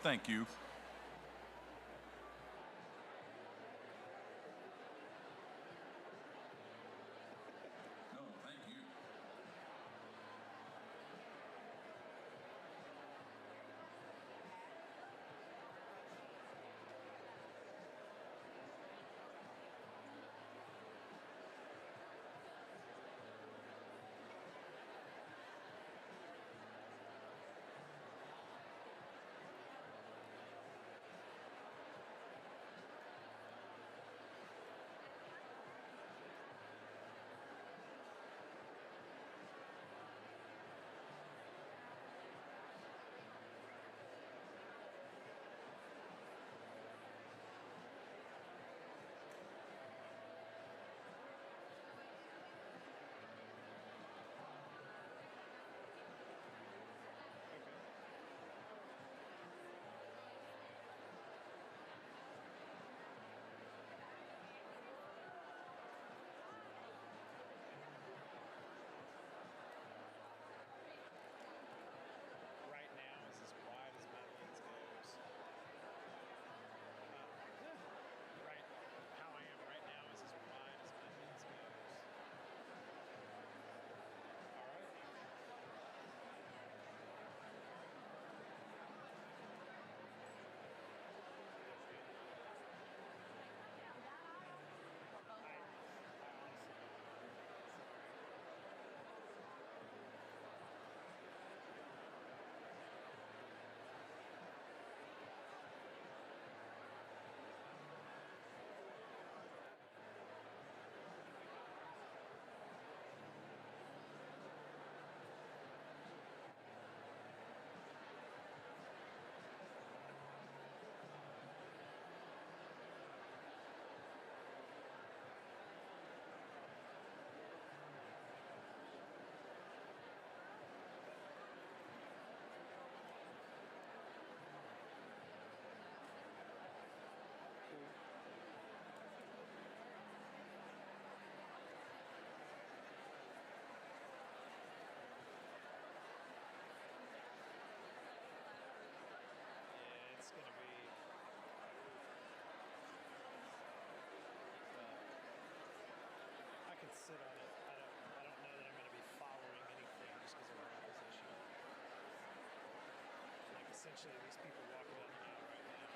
Thank you. No, thank you. Right now is as wide as my lens goes. Right, how I am right now is as wide as my lens goes. All right. I honestly it's going to be I can sit on it. I don't know that I'm going to be following anything just because of my position. Like essentially these people walking down the aisle right now.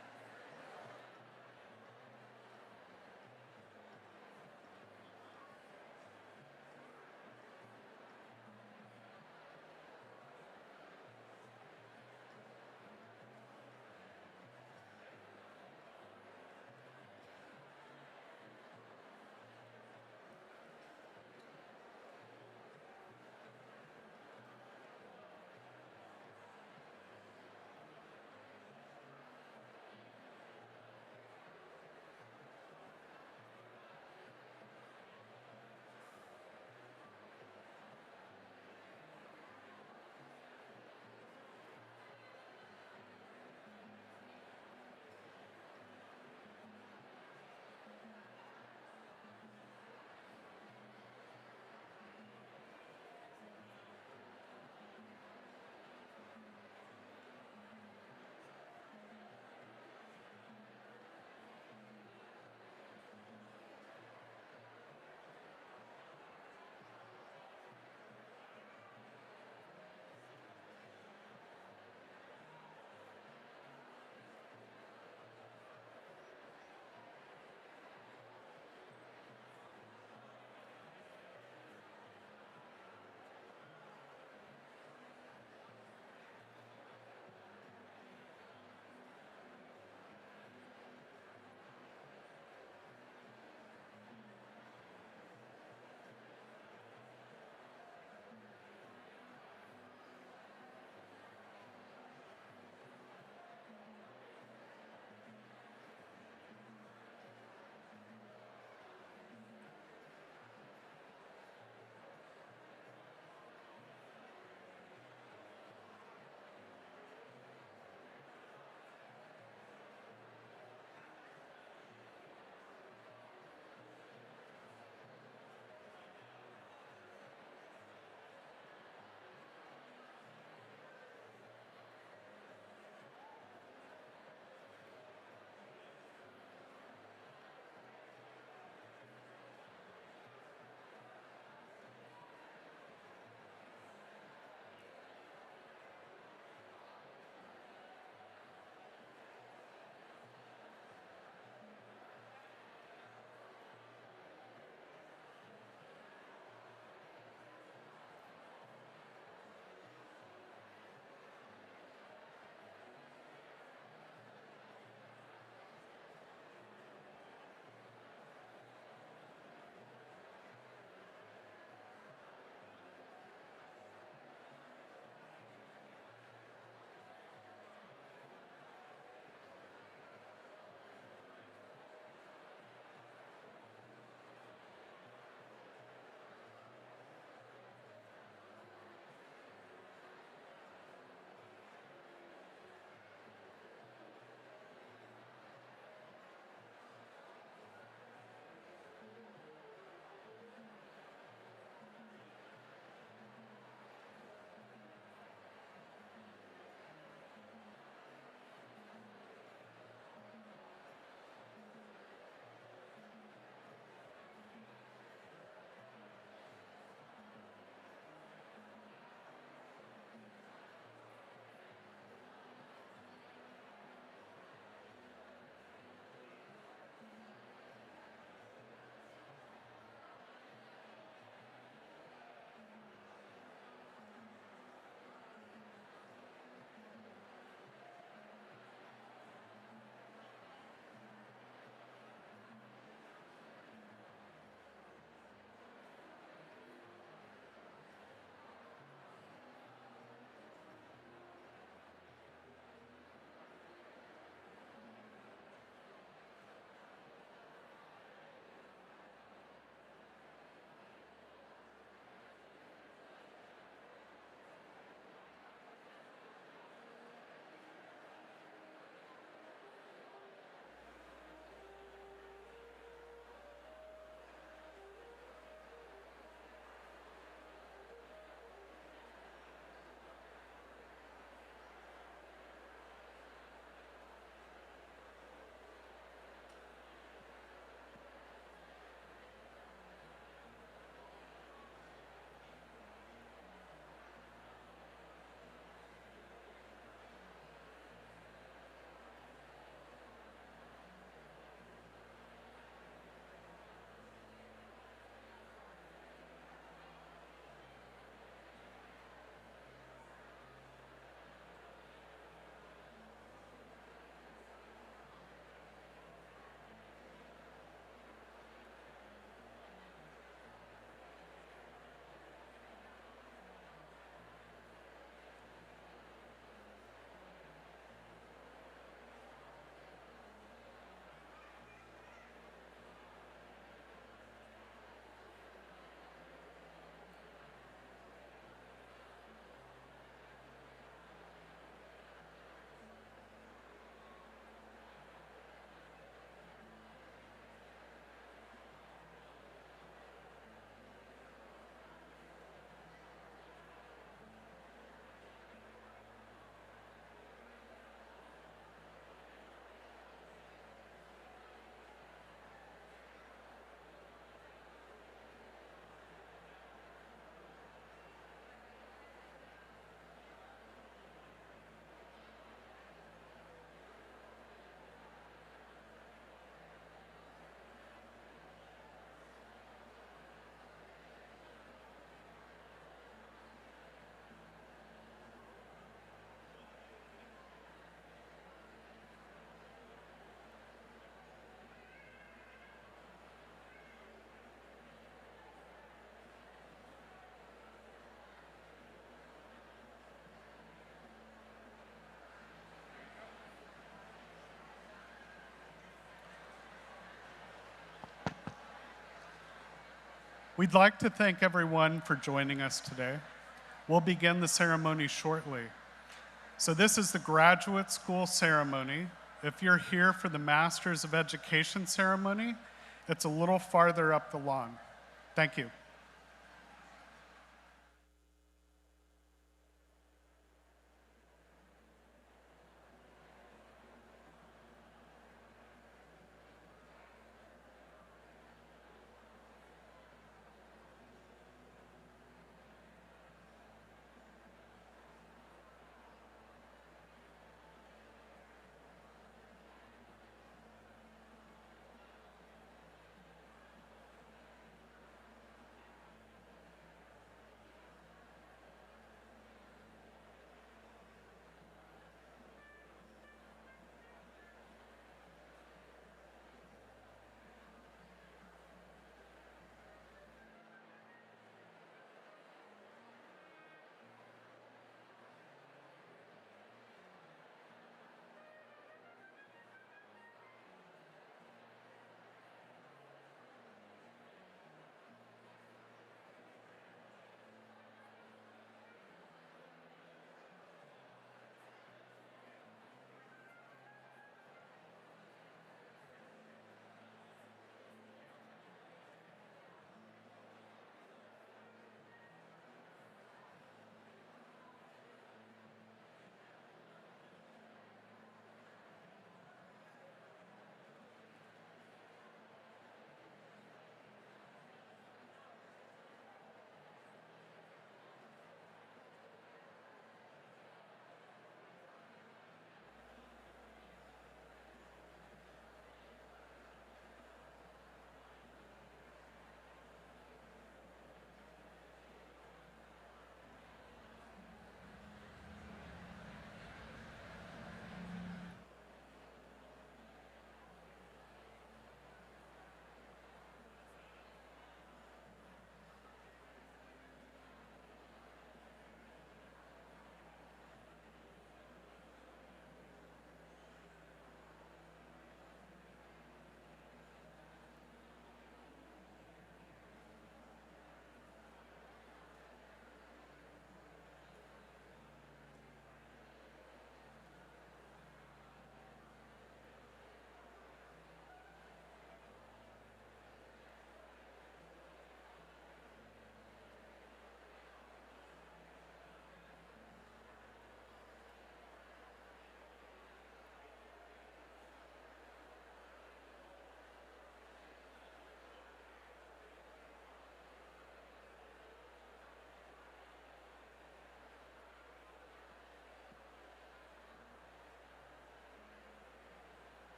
We'd like to thank everyone for joining us today. We'll begin the ceremony shortly. So this is the graduate school ceremony. If you're here for the Masters of Education ceremony, it's a little farther up the lawn. Thank you.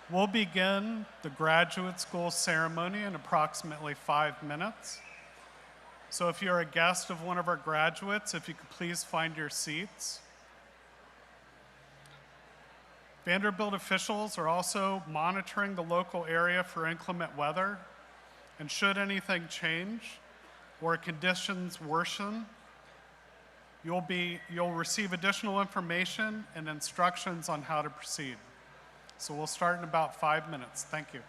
We'll begin the graduate school ceremony in approximately 5 minutes. So if you're a guest of one of our graduates, if you could please find your seats. Vanderbilt officials are also monitoring the local area for inclement weather, and should anything change or conditions worsen, you'll receive additional information and instructions on how to proceed. So we'll start in about 5 minutes. Thank you.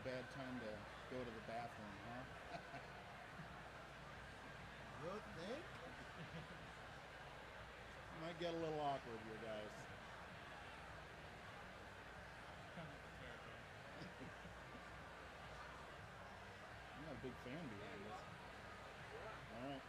bad time to go to the bathroom, huh? You think? Might get a little awkward, you guys. I'm not a big fan behind this. All right.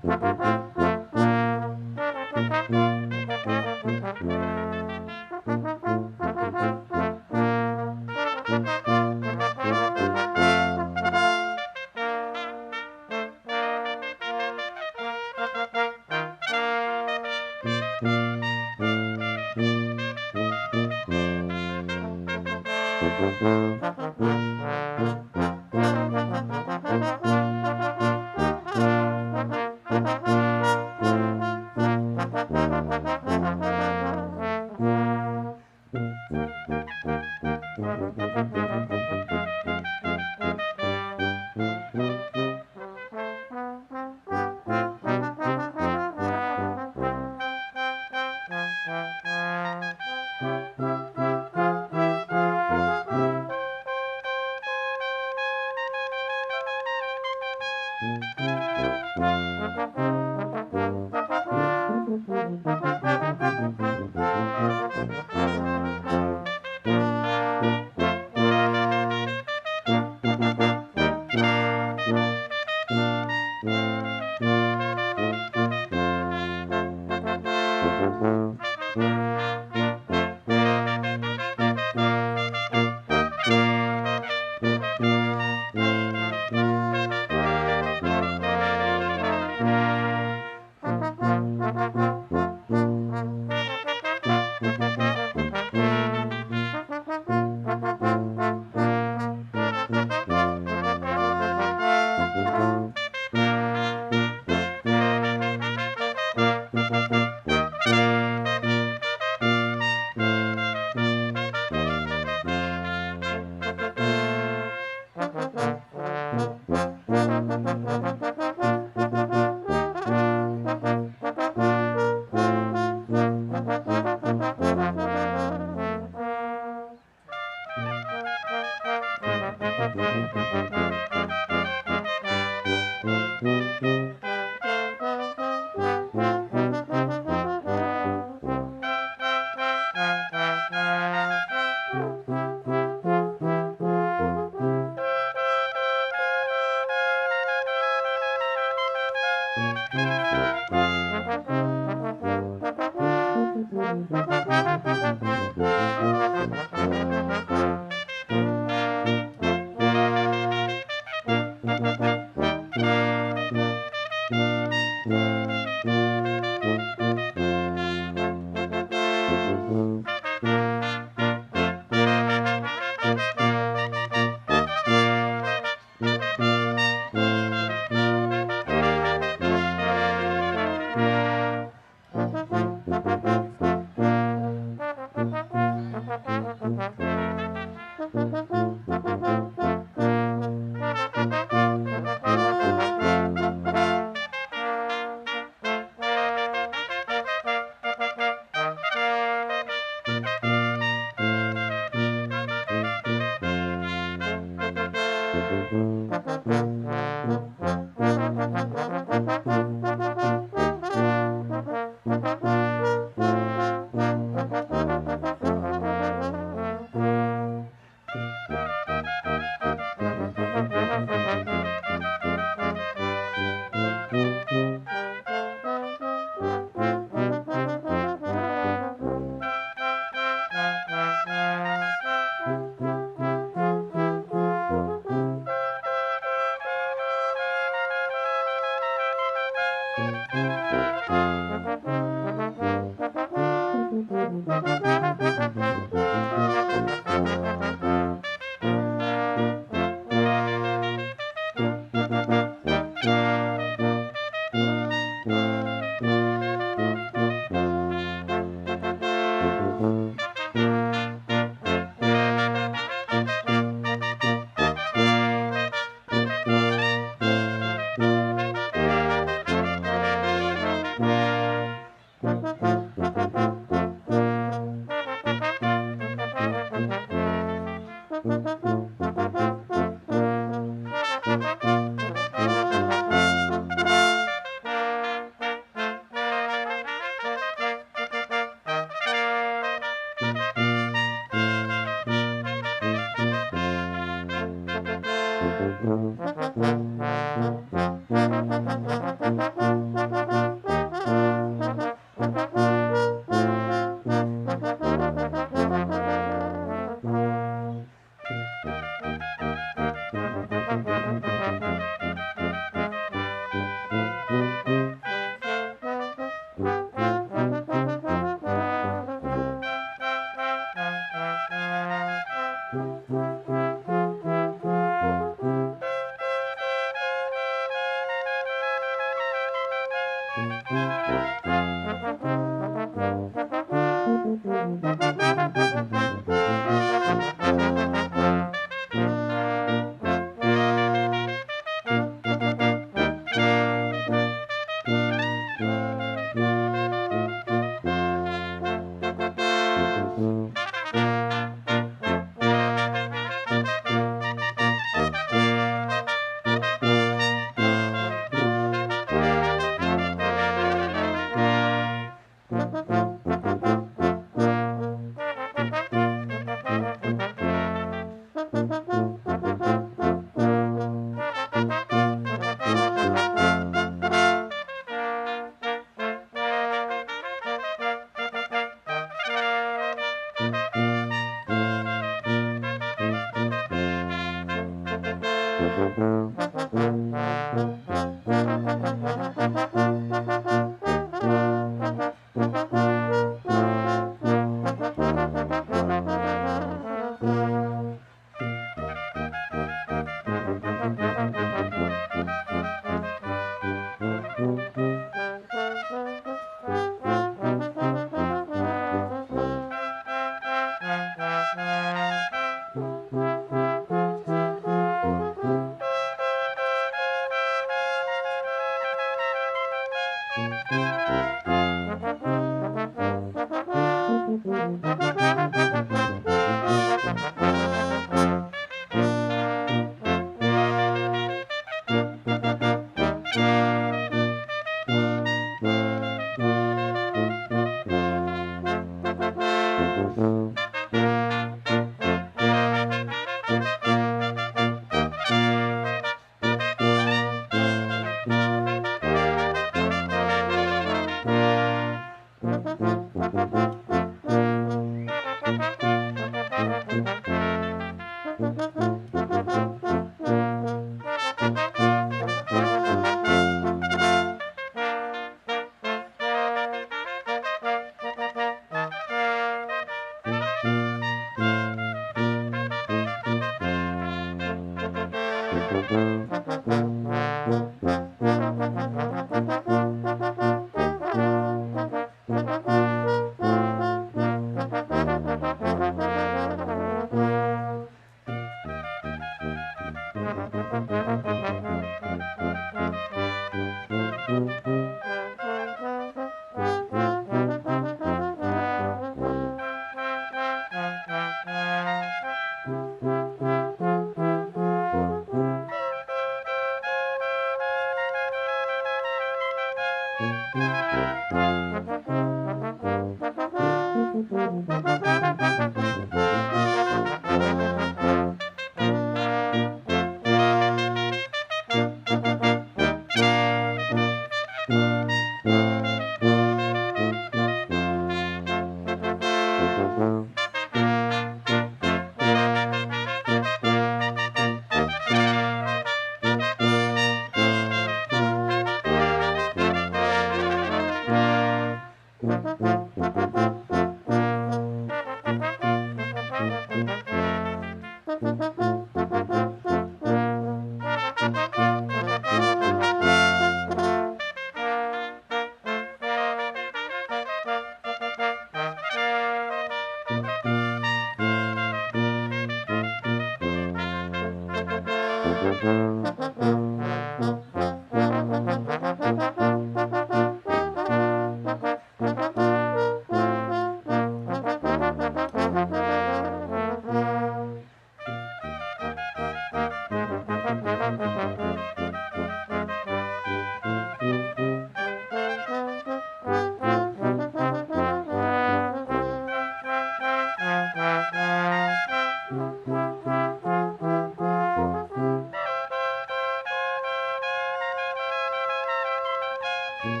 Okay.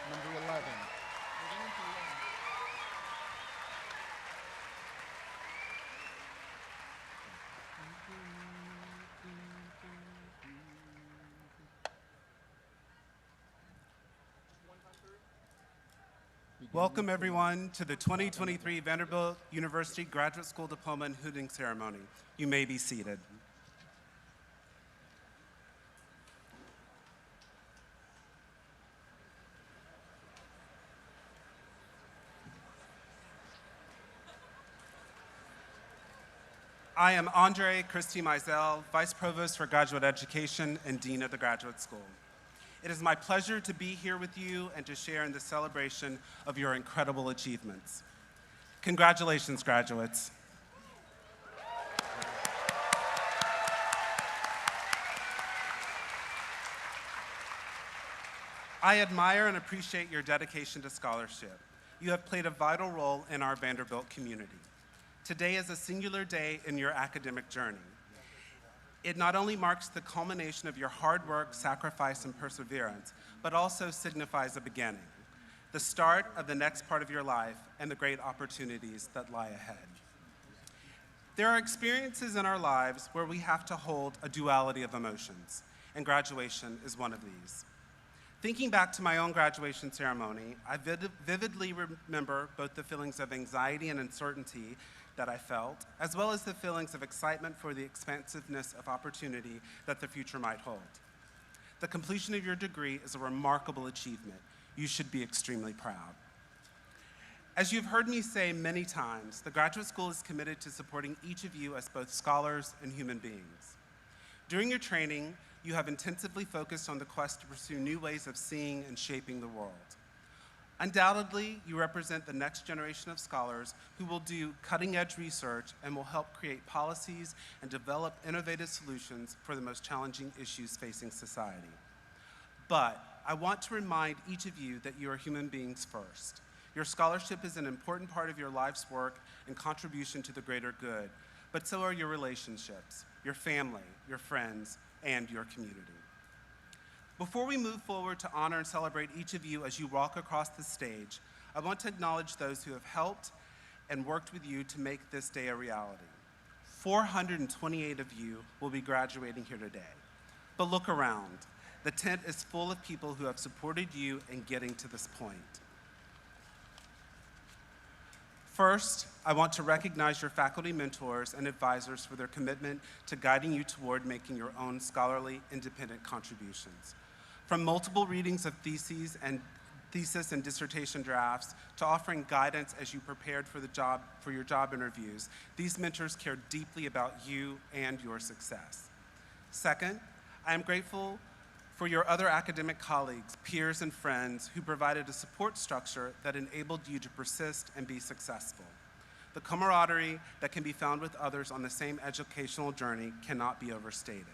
Number 11. Welcome, everyone, to the 2023 Vanderbilt University Graduate School Diploma and Hooting Ceremony. You may be seated. I am Andre Christie Mizell, Vice Provost for Graduate Education and Dean of the Graduate School. It is my pleasure to be here with you and to share in the celebration of your incredible achievements. Congratulations, graduates. I admire and appreciate your dedication to scholarship. You have played a vital role in our Vanderbilt community. Today is a singular day in your academic journey. It not only marks the culmination of your hard work, sacrifice, and perseverance, but also signifies a beginning, the start of the next part of your life and the great opportunities that lie ahead. There are experiences in our lives where we have to hold a duality of emotions, and graduation is one of these. Thinking back to my own graduation ceremony, I vividly remember both the feelings of anxiety and uncertainty that I felt, as well as the feelings of excitement for the expansiveness of opportunity that the future might hold. The completion of your degree is a remarkable achievement. You should be extremely proud. As you've heard me say many times, the Graduate School is committed to supporting each of you as both scholars and human beings. During your training, you have intensively focused on the quest to pursue new ways of seeing and shaping the world. Undoubtedly, you represent the next generation of scholars who will do cutting-edge research and will help create policies and develop innovative solutions for the most challenging issues facing society. But I want to remind each of you that you are human beings first. Your scholarship is an important part of your life's work and contribution to the greater good, but so are your relationships, your family, your friends, and your community. Before we move forward to honor and celebrate each of you as you walk across the stage, I want to acknowledge those who have helped and worked with you to make this day a reality. 428 of you will be graduating here today. But look around. The tent is full of people who have supported you in getting to this point. First, I want to recognize your faculty mentors and advisors for their commitment to guiding you toward making your own scholarly, independent contributions. From multiple readings of thesis and dissertation drafts to offering guidance as you prepared for your job interviews, these mentors care deeply about you and your success. Second, I am grateful for your other academic colleagues, peers, and friends who provided a support structure that enabled you to persist and be successful. The camaraderie that can be found with others on the same educational journey cannot be overstated.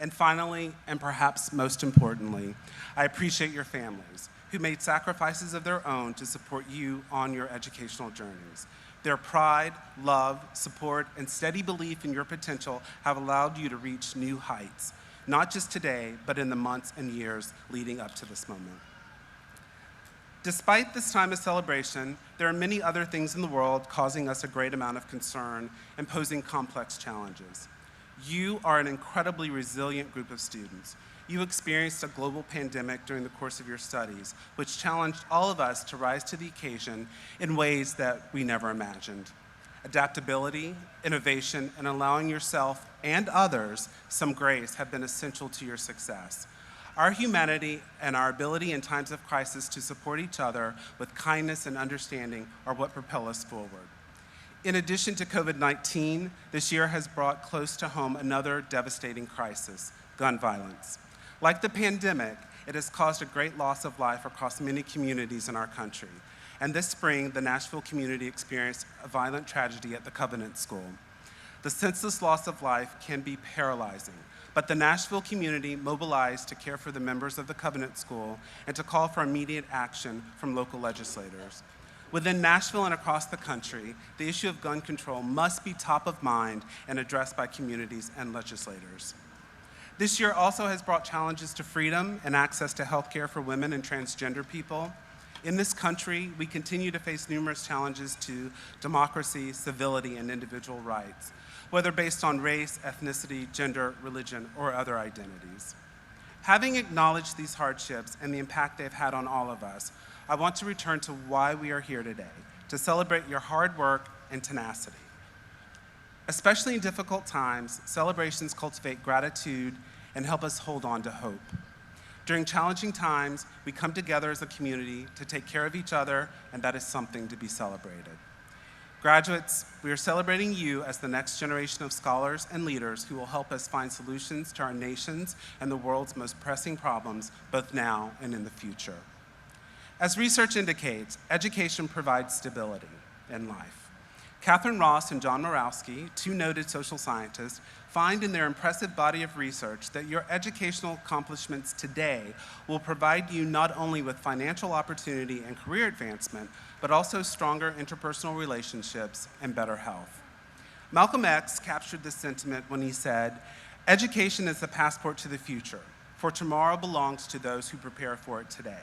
And finally, and perhaps most importantly, I appreciate your families who made sacrifices of their own to support you on your educational journeys. Their pride, love, support, and steady belief in your potential have allowed you to reach new heights, not just today, but in the months and years leading up to this moment. Despite this time of celebration, there are many other things in the world causing us a great amount of concern and posing complex challenges. You are an incredibly resilient group of students. You experienced a global pandemic during the course of your studies, which challenged all of us to rise to the occasion in ways that we never imagined. Adaptability, innovation, and allowing yourself and others some grace have been essential to your success. Our humanity and our ability in times of crisis to support each other with kindness and understanding are what propel us forward. In addition to COVID-19, this year has brought close to home another devastating crisis, gun violence. Like the pandemic, it has caused a great loss of life across many communities in our country. and this spring, the Nashville community experienced a violent tragedy at the Covenant School. The senseless loss of life can be paralyzing, but the Nashville community mobilized to care for the members of the Covenant School and to call for immediate action from local legislators. Within Nashville and across the country, the issue of gun control must be top of mind and addressed by communities and legislators. This year also has brought challenges to freedom and access to health care for women and transgender people. In this country, we continue to face numerous challenges to democracy, civility, and individual rights, whether based on race, ethnicity, gender, religion, or other identities. Having acknowledged these hardships and the impact they've had on all of us, I want to return to why we are here today, to celebrate your hard work and tenacity. Especially in difficult times, celebrations cultivate gratitude and help us hold on to hope. During challenging times, we come together as a community to take care of each other, and that is something to be celebrated. Graduates, we are celebrating you as the next generation of scholars and leaders who will help us find solutions to our nation's and the world's most pressing problems, both now and in the future. As research indicates, education provides stability in life. Catherine Ross and John Morawski, two noted social scientists, find in their impressive body of research that your educational accomplishments today will provide you not only with financial opportunity and career advancement, but also stronger interpersonal relationships and better health. Malcolm X captured this sentiment when he said, "Education is the passport to the future, for tomorrow belongs to those who prepare for it today."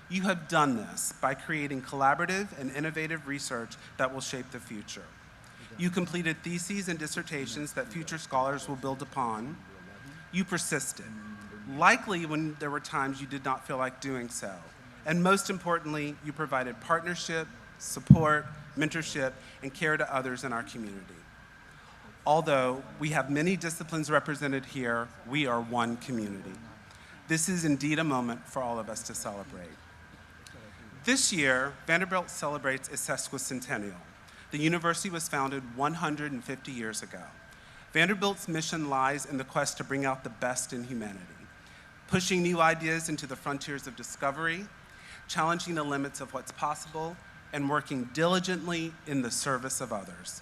You have done this by creating collaborative and innovative research that will shape the future. You completed theses and dissertations that future scholars will build upon. You persisted, likely when there were times you did not feel like doing so. And most importantly, you provided partnership, support, mentorship, and care to others in our community. Although we have many disciplines represented here, we are one community. This is indeed a moment for all of us to celebrate. This year, Vanderbilt celebrates its sesquicentennial. The university was founded 150 years ago. Vanderbilt's mission lies in the quest to bring out the best in humanity, pushing new ideas into the frontiers of discovery, challenging the limits of what's possible, and working diligently in the service of others.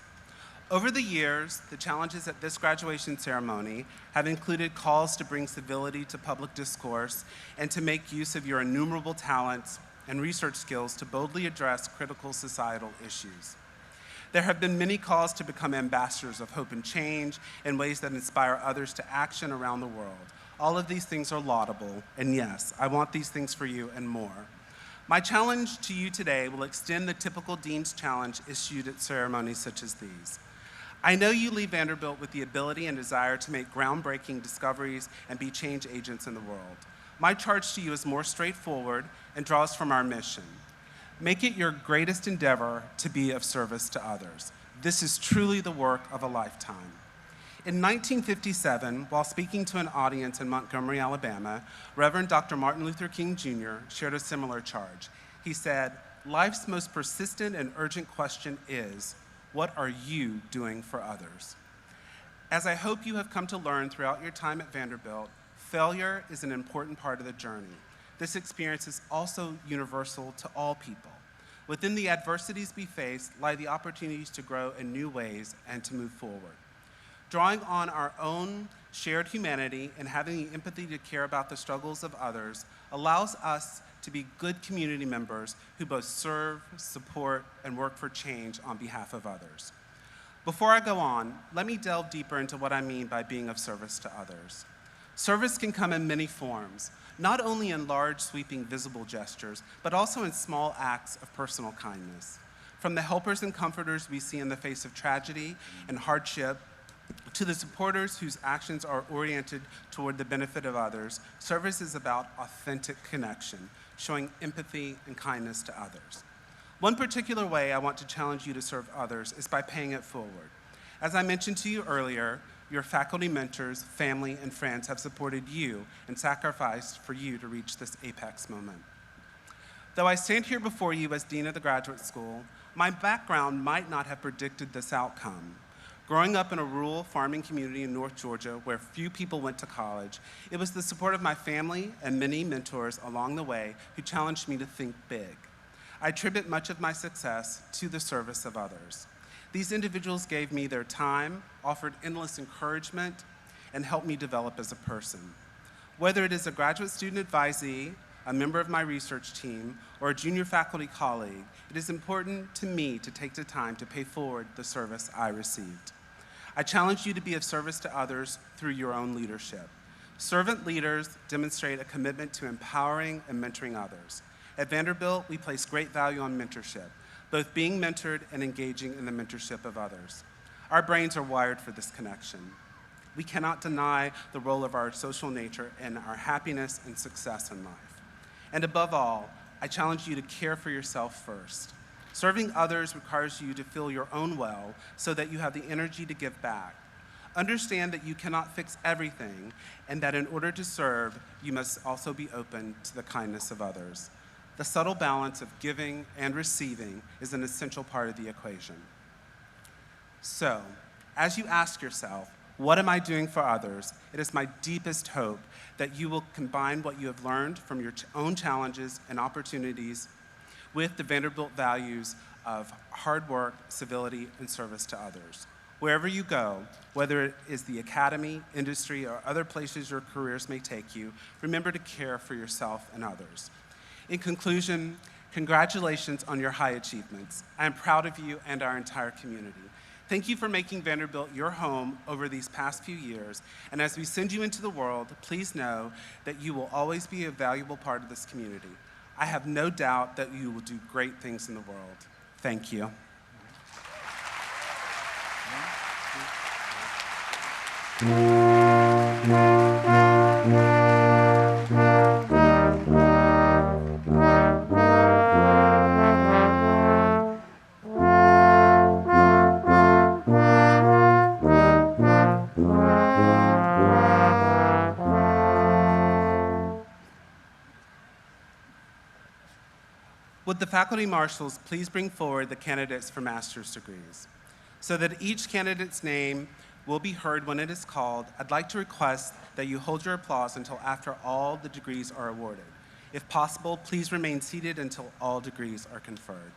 Over the years, the challenges at this graduation ceremony have included calls to bring civility to public discourse and to make use of your innumerable talents and research skills to boldly address critical societal issues. There have been many calls to become ambassadors of hope and change in ways that inspire others to action around the world. All of these things are laudable, and yes, I want these things for you and more. My challenge to you today will extend the typical Dean's Challenge issued at ceremonies such as these. I know you leave Vanderbilt with the ability and desire to make groundbreaking discoveries and be change agents in the world. My charge to you is more straightforward and draws from our mission. Make it your greatest endeavor to be of service to others. This is truly the work of a lifetime. In 1957, while speaking to an audience in Montgomery, Alabama, Reverend Dr. Martin Luther King Jr. shared a similar charge. He said, "Life's most persistent and urgent question is, what are you doing for others?" As I hope you have come to learn throughout your time at Vanderbilt, failure is an important part of the journey. This experience is also universal to all people. Within the adversities we face lie the opportunities to grow in new ways and to move forward. Drawing on our own shared humanity and having the empathy to care about the struggles of others allows us to be good community members who both serve, support, and work for change on behalf of others. Before I go on, let me delve deeper into what I mean by being of service to others. Service can come in many forms, not only in large, sweeping, visible gestures, but also in small acts of personal kindness. From the helpers and comforters we see in the face of tragedy and hardship, to the supporters whose actions are oriented toward the benefit of others, service is about authentic connection, showing empathy and kindness to others. One particular way I want to challenge you to serve others is by paying it forward. As I mentioned to you earlier, your faculty mentors, family, and friends have supported you and sacrificed for you to reach this apex moment. Though I stand here before you as Dean of the Graduate School, my background might not have predicted this outcome. Growing up in a rural farming community in North Georgia where few people went to college, it was the support of my family and many mentors along the way who challenged me to think big. I attribute much of my success to the service of others. These individuals gave me their time, offered endless encouragement, and helped me develop as a person. Whether it is a graduate student advisee, a member of my research team, or a junior faculty colleague, it is important to me to take the time to pay forward the service I received. I challenge you to be of service to others through your own leadership. Servant leaders demonstrate a commitment to empowering and mentoring others. At Vanderbilt, we place great value on mentorship, both being mentored and engaging in the mentorship of others. Our brains are wired for this connection. We cannot deny the role of our social nature in our happiness and success in life. And above all, I challenge you to care for yourself first. Serving others requires you to fill your own well so that you have the energy to give back. Understand that you cannot fix everything, and that in order to serve, you must also be open to the kindness of others. The subtle balance of giving and receiving is an essential part of the equation. So, as you ask yourself, what am I doing for others? It is my deepest hope that you will combine what you have learned from your own challenges and opportunities with the Vanderbilt values of hard work, civility, and service to others. Wherever you go, whether it is the academy, industry, or other places your careers may take you, remember to care for yourself and others. In conclusion, congratulations on your high achievements. I am proud of you and our entire community. Thank you for making Vanderbilt your home over these past few years, and as we send you into the world, please know that you will always be a valuable part of this community. I have no doubt that you will do great things in the world. Thank you. Would the faculty marshals please bring forward the candidates for master's degrees? So that each candidate's name will be heard when it is called, I'd like to request that you hold your applause until after all the degrees are awarded. If possible, please remain seated until all degrees are conferred.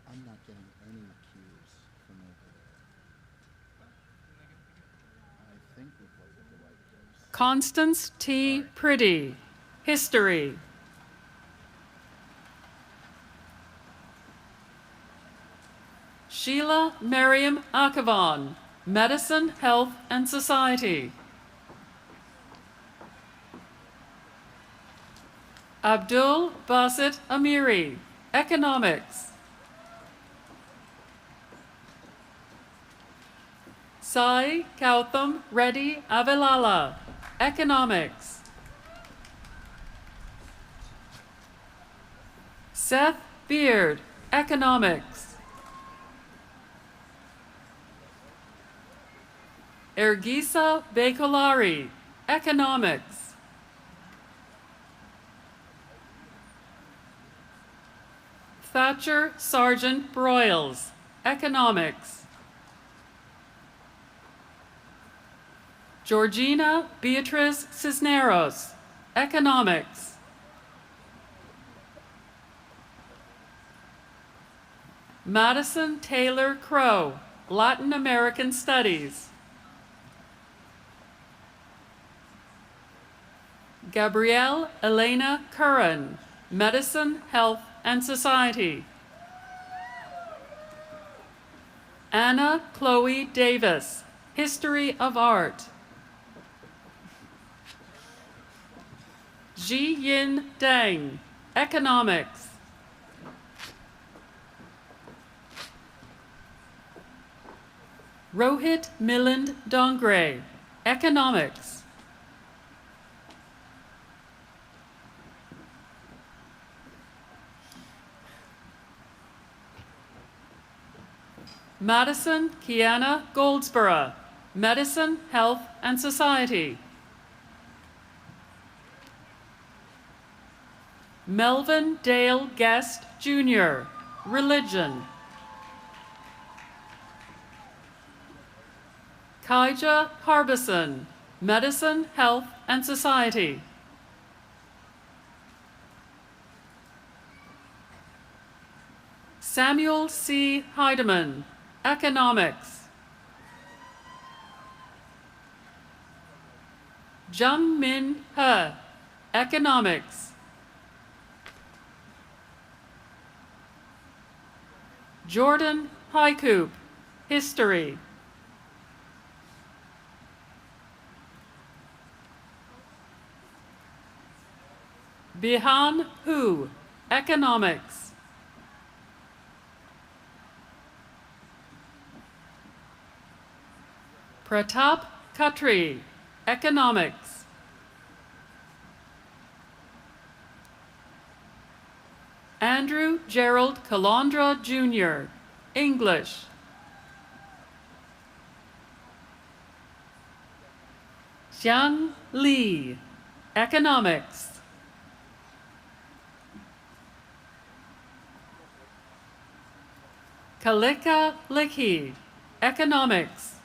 I'm not getting any cues from over there. I think we played at the right place. Constance T. Pretty, History. Sheila Miriam Akhavan, Medicine, Health, and Society. Abdul Basit Amiri, Economics. Sai Kautham Reddy Avilala, Economics. Seth Beard, Economics. Ergisa Bekolari, Economics. Thatcher Sargent Broyles, Economics. Georgina Beatriz Cisneros, Economics. Madison Taylor Crow, Latin American Studies. Gabrielle Elena Curran, Medicine, Health, and Society. Anna Chloe Davis, History of Art. Ji Yin Deng, Economics. Rohit Milind Dongre, Economics. Madison Kiana Goldsborough, Medicine, Health, and Society. Melvin Dale Guest, Jr., Religion. Kaija Harbison, Medicine, Health, and Society. Samuel C. Heidemann, Economics. Jung Min He, Economics. Jordan Haikoop, History. Bihan Hu, Economics. Pratap Khatri, Economics. Andrew Gerald Calandra, Jr., English. Xiang Li, Economics. Kalika Likhi, Economics.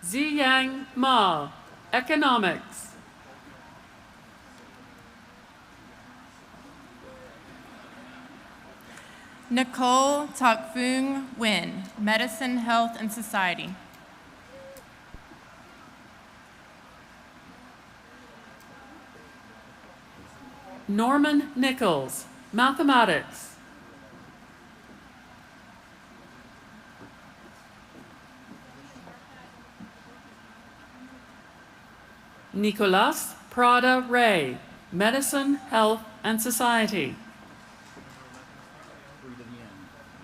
Ziyang Ma, Economics. Nicole Takfung Nguyen, Medicine, Health, and Society. Norman Nichols, Mathematics. Nicolas Prada Ray, Medicine, Health, and Society.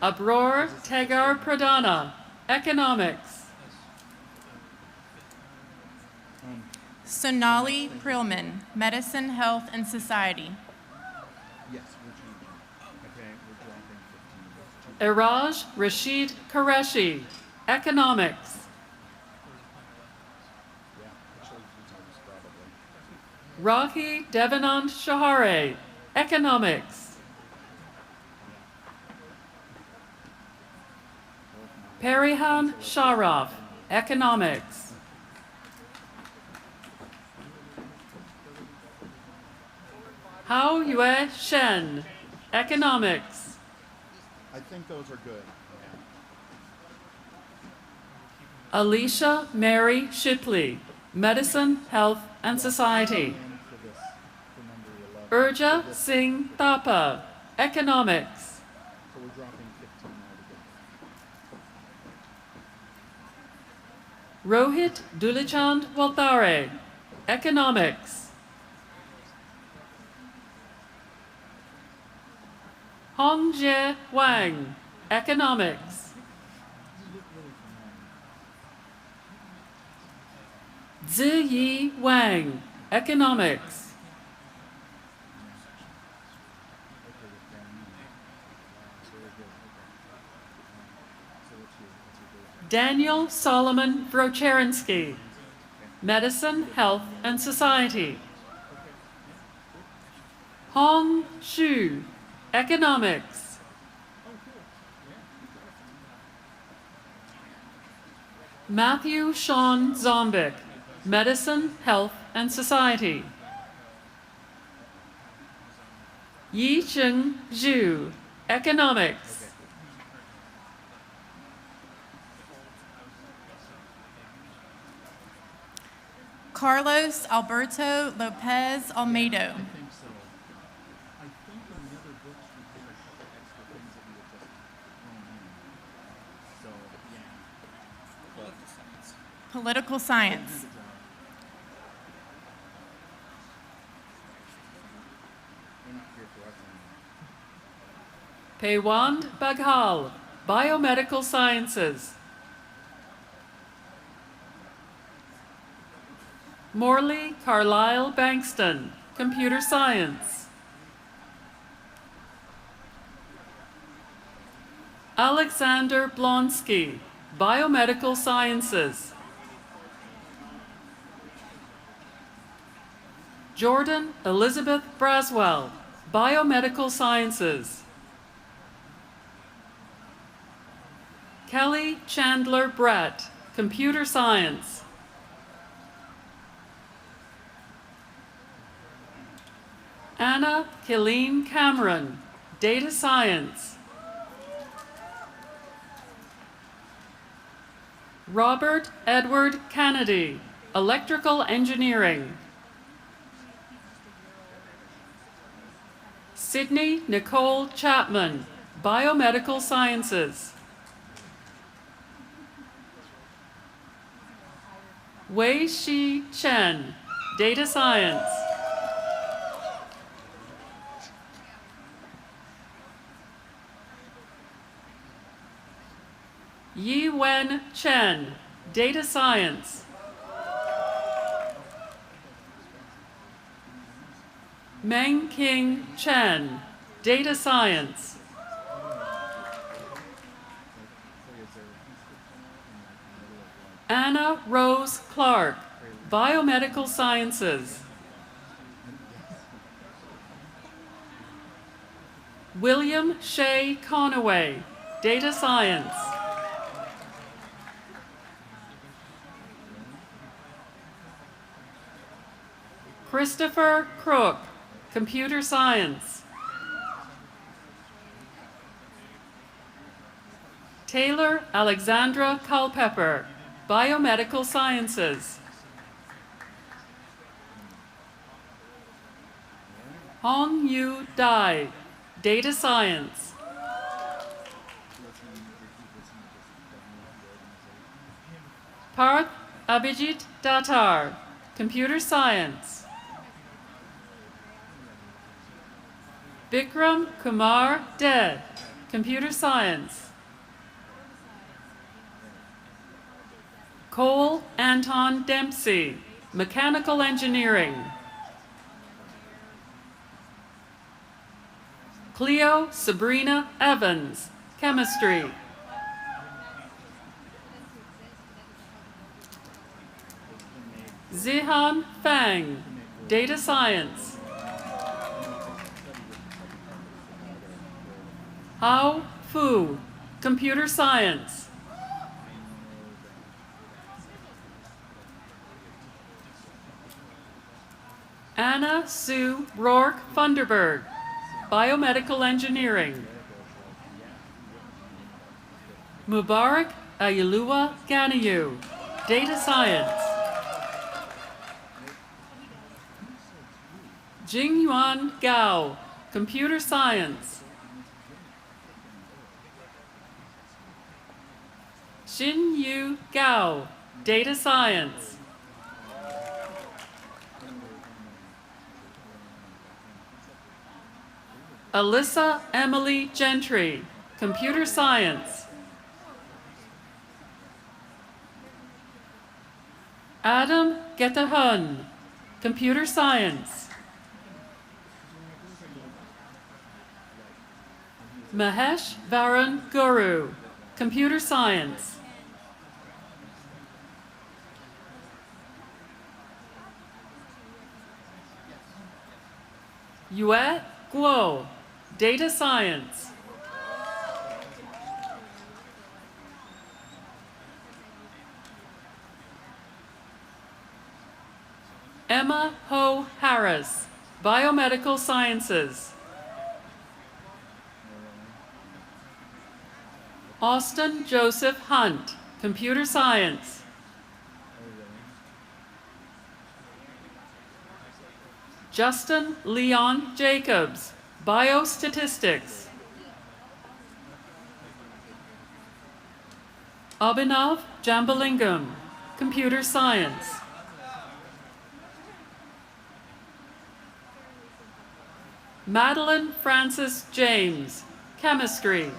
Abror Tegar Pradana, Economics. Sonali Prilman, Medicine, Health, and Society. Yes, we're changing. Okay, we're dropping 15. Iraj Rashid Qureshi, Economics. Yeah, actually 3 times probably. Rahi Devanand Shahare, Economics. Perihan Sharaf, Economics. Hao Yue Shen, Economics. I think those are good. Alicia Mary Shipley, Medicine, Health, and Society. And for this, for number 11. Urja Singh Thapa, Economics. So we're dropping 15 altogether. Rohit Dulichand Walthare, Economics. Hongjie Wang, Economics. Ziyi Wang, Economics. Daniel Solomon Vrocherinsky, Medicine, Health, and Society. Hong Shu, Economics. Matthew Sean Zombick, Medicine, Health, and Society. Yicheng Zhu, Economics. Carlos Alberto Lopez Almedo. I think so. I think on the other books we did a couple extra things that we had just thrown in. Political science. Paywand Baghal, Biomedical Sciences. Morley Carlisle Bankston, Computer Science. Alexander Blonsky, Biomedical Sciences. Jordan Elizabeth Braswell, Biomedical Sciences. Kelly Chandler Brett, Computer Science. Anna Killeen Cameron, Data Science. Robert Edward Kennedy, Electrical Engineering. Sydney Nicole Chapman, Biomedical Sciences. Wei Shi Chen, Data Science. Yi Wen Chen, Data Science. Meng King Chen, Data Science. Anna Rose Clark, Biomedical Sciences. William Shea Conaway, Data Science. Christopher Crook, Computer Science. Taylor Alexandra Culpepper, Biomedical Sciences. Hong Yu Dai, Data Science. Parth Abhijit Datar, Computer Science. Bikram Kumar De, Computer Science. Cole Anton Dempsey, Mechanical Engineering. Cleo Sabrina Evans, Chemistry. Zihan Fang, Data Science. Hao Fu, Computer Science. Anna Sue Rourke Funderburg, Biomedical Engineering. Mubarak Ayalua Ganiyu, Data Science. Jingyuan Gao, Computer Science. Xin Yu Gao, Data Science. Alyssa Emily Gentry, Computer Science. Adam Getahun, Computer Science. Mahesh Varun Guru, Computer Science. Yue Guo, Data Science. Emma Ho Harris, Biomedical Sciences. Austin Joseph Hunt, Computer Science. Justin Leon Jacobs, Biostatistics. Abhinav Jambalingam, Computer Science. Madeline Frances James, Chemistry.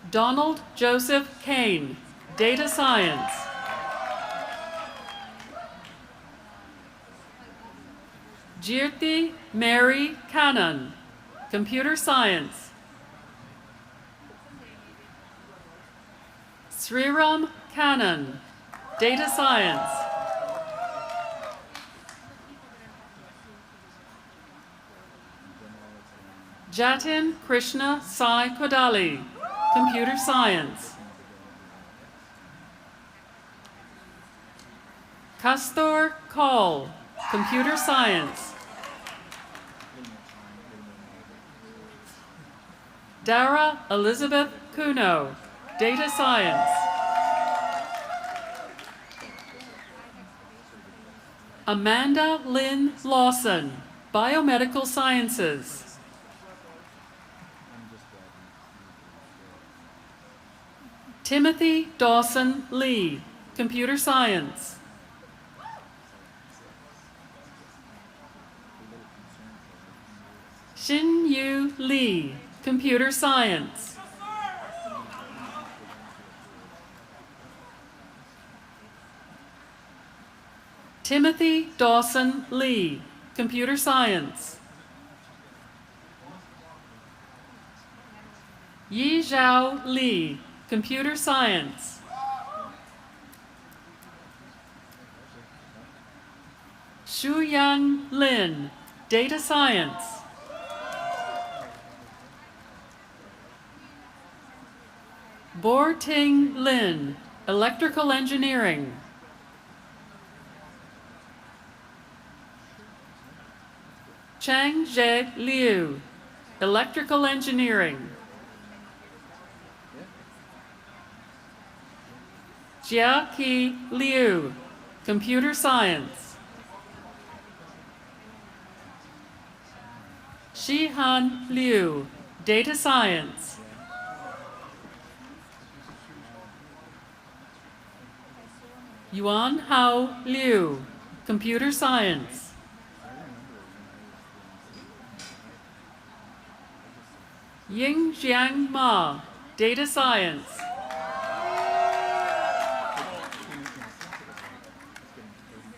Donald Joseph Kane, Data Science. Jirti Mary Cannon, Computer Science. Sriram Cannon, Data Science. Jatin Krishna Sai Kodali, Computer Science. Kastor Kaul, Computer Science. Dara Elizabeth Kuno, Data Science. Amanda Lynn Lawson, Biomedical Sciences. Timothy Dawson Lee, Computer Science. Xin Yu Lee, Computer Science. Timothy Dawson Lee, Computer Science. Yi Zhao Lee, Computer Science. Shuyang Lin, Data Science. Bo-Ting Lin, Electrical Engineering. Chang Zhe Liu, Electrical Engineering. Jia-Qi Liu, Computer Science. Shihan Liu, Data Science. Yuan Hao Liu, Computer Science. Ying Jiang Ma, Data Science.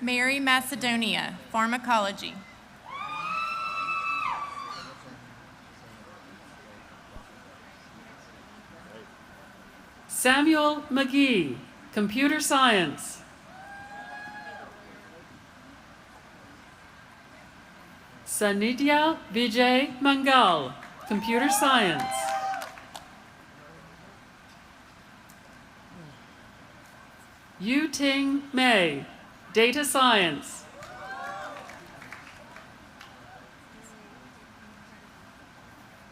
Mary Macedonia, Pharmacology. Samuel McGee, Computer Science. Sanidhya Vijay Mangal, Computer Science. Yu Ting Mei, Data Science.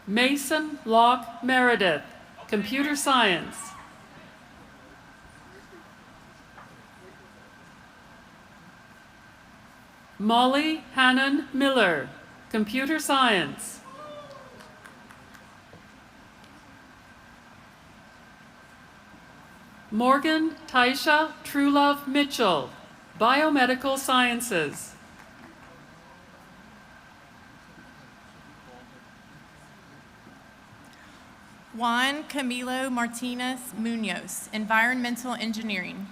Mason Locke Meredith, Computer Science. Molly Hannon Miller, Computer Science. Morgan Taisha Truelove Mitchell, Biomedical Sciences. Juan Camilo Martinez Munoz, Environmental Engineering.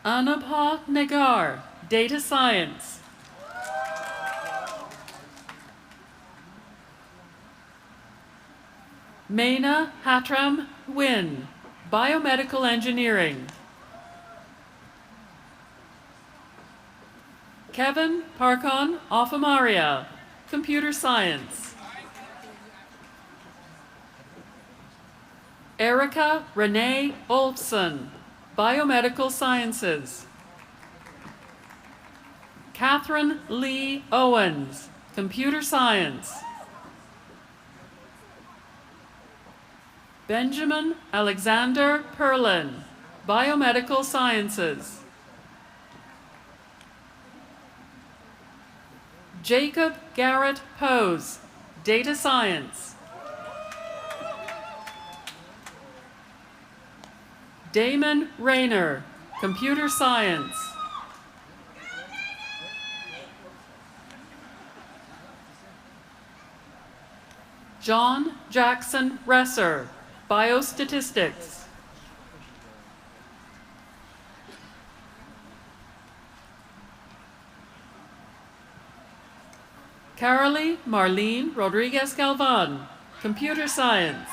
Anubha Nagar, Data Science. Meena Hatram Win, Biomedical Engineering. Kevin Parkon Offamaria, Computer Science. Erica Renee Olfson, Biomedical Sciences. Catherine Lee Owens, Computer Science. Benjamin Alexander Perlin, Biomedical Sciences. Jacob Garrett Pose, Data Science. Damon Rayner, Computer Science. John Jackson Resser, Biostatistics. Carolee Marlene Rodriguez Galvan, Computer Science.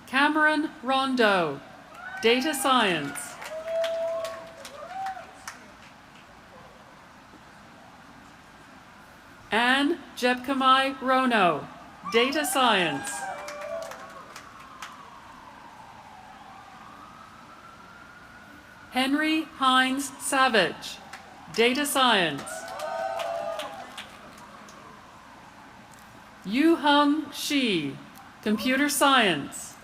Cameron Rondeau, Data Science. Anne Jebkamai Rono, Data Science. Henry Hines Savage, Data Science. Yu Hung Shi, Computer Science.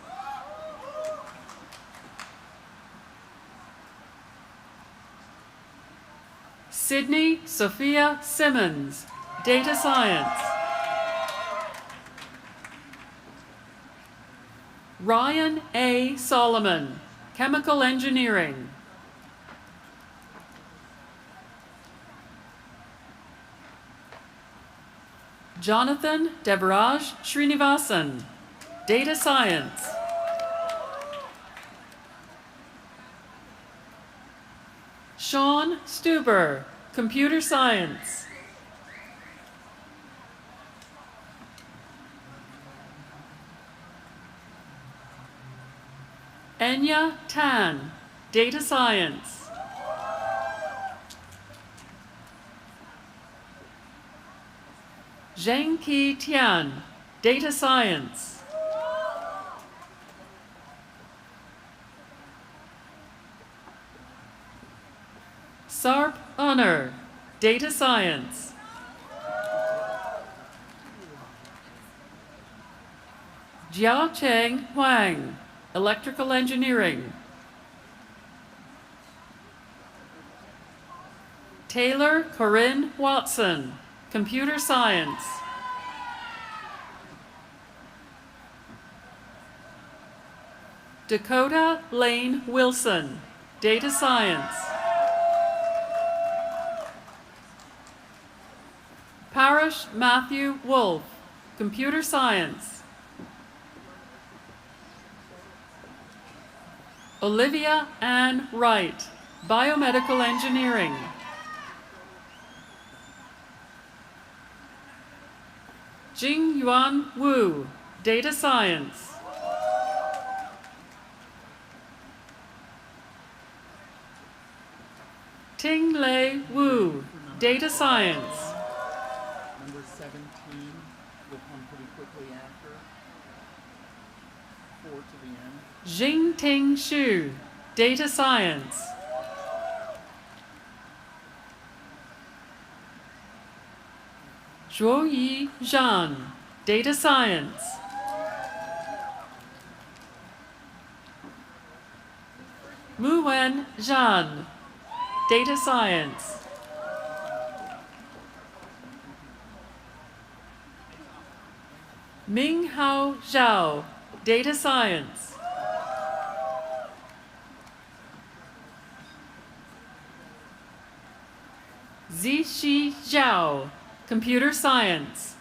Sydney Sophia Simmons, Data Science. Ryan A. Solomon, Chemical Engineering. Jonathan Debaraj Srinivasan, Data Science. Sean Stuber, Computer Science. Enya Tan, Data Science. Zhengqi Tian, Data Science. Sarp Unner, Data Science. Jiacheng Huang, Electrical Engineering. Taylor Corinne Watson, Computer Science. Dakota Lane Wilson, Data Science. Parish Matthew Wolf, Computer Science. Olivia Ann Wright, Biomedical Engineering. Jing Yuan Wu, Data Science. Ting Lei Wu, Data Science. Number 17 will come pretty quickly after. 4 to the end. Jingting Xu, Data Science. Zhuoyi Zhang, Data Science. Muwen Zhan, Data Science. Minghao Zhao, Data Science. Zixi Zhao, Computer Science.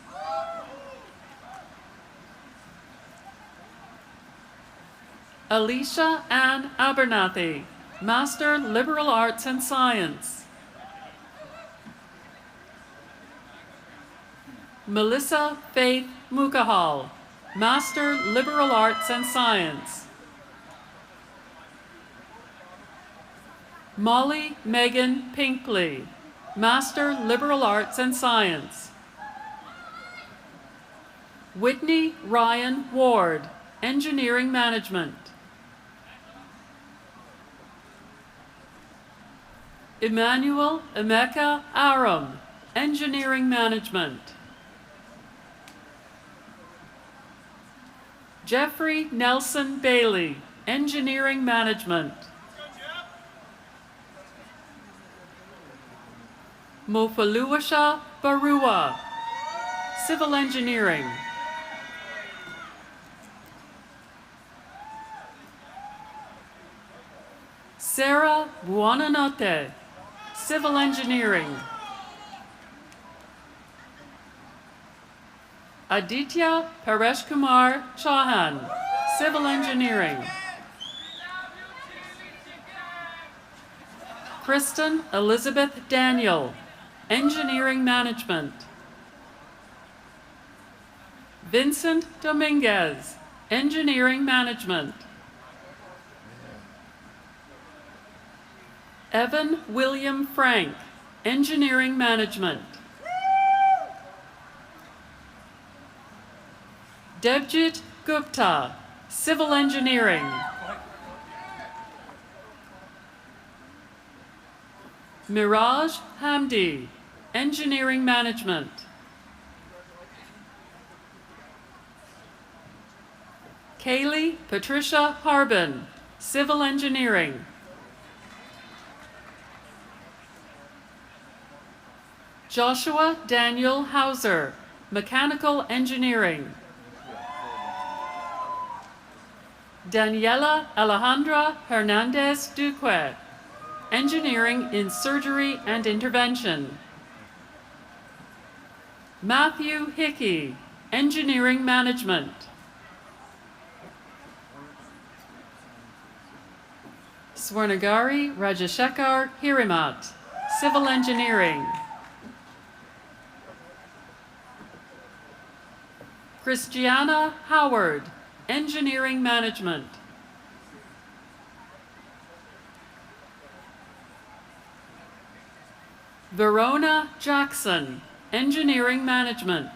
Alicia Ann Abernathy, Master Liberal Arts and Science. Melissa Faith Mukahal, Master Liberal Arts and Science. Molly Megan Pinkley, Master Liberal Arts and Science. Whitney Ryan Ward, Engineering Management. Emmanuel Emeka Aram, Engineering Management. Jeffrey Nelson Bailey, Engineering Management. Mofaluasha Barua, Civil Engineering. Sarah Buonanotte, Civil Engineering. Aditya Paresh Kumar Chauhan, Civil Engineering. Kristen Elizabeth Daniel, Engineering Management. Vincent Dominguez, Engineering Management. Evan William Frank, Engineering Management. Debjit Gupta, Civil Engineering. Miraj Hamdi, Engineering Management. Kaylee Patricia Harbin, Civil Engineering. Joshua Daniel Hauser, Mechanical Engineering. Daniela Alejandra Hernandez Duque, Engineering in Surgery and Intervention. Matthew Hickey, Engineering Management. Swarnagari Rajashekar Hirimat, Civil Engineering. Christiana Howard, Engineering Management. Verona Jackson, Engineering Management.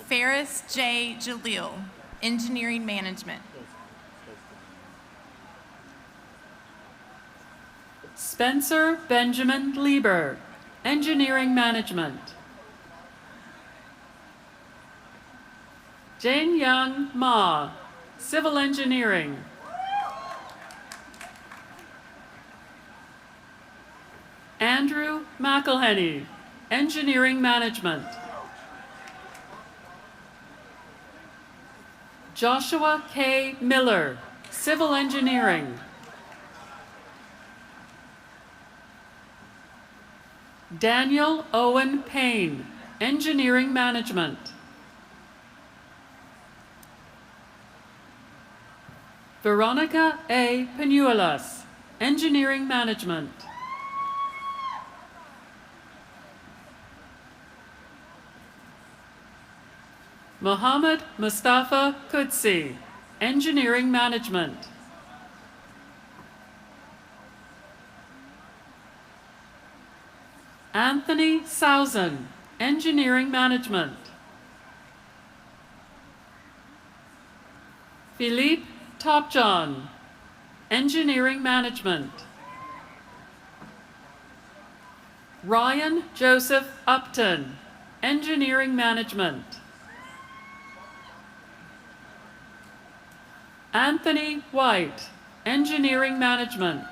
Ferris J. Jalil, Engineering Management. Spencer Benjamin Lieber, Engineering Management. Jane Young Ma, Civil Engineering. Andrew McElhenney, Engineering Management. Joshua K. Miller, Civil Engineering. Daniel Owen Payne, Engineering Management. Veronica A. Penuelas, Engineering Management. Mohammed Mustafa Kudsi, Engineering Management. Anthony Sausen, Engineering Management. Philippe Topjohn, Engineering Management. Ryan Joseph Upton, Engineering Management. Anthony White, Engineering Management.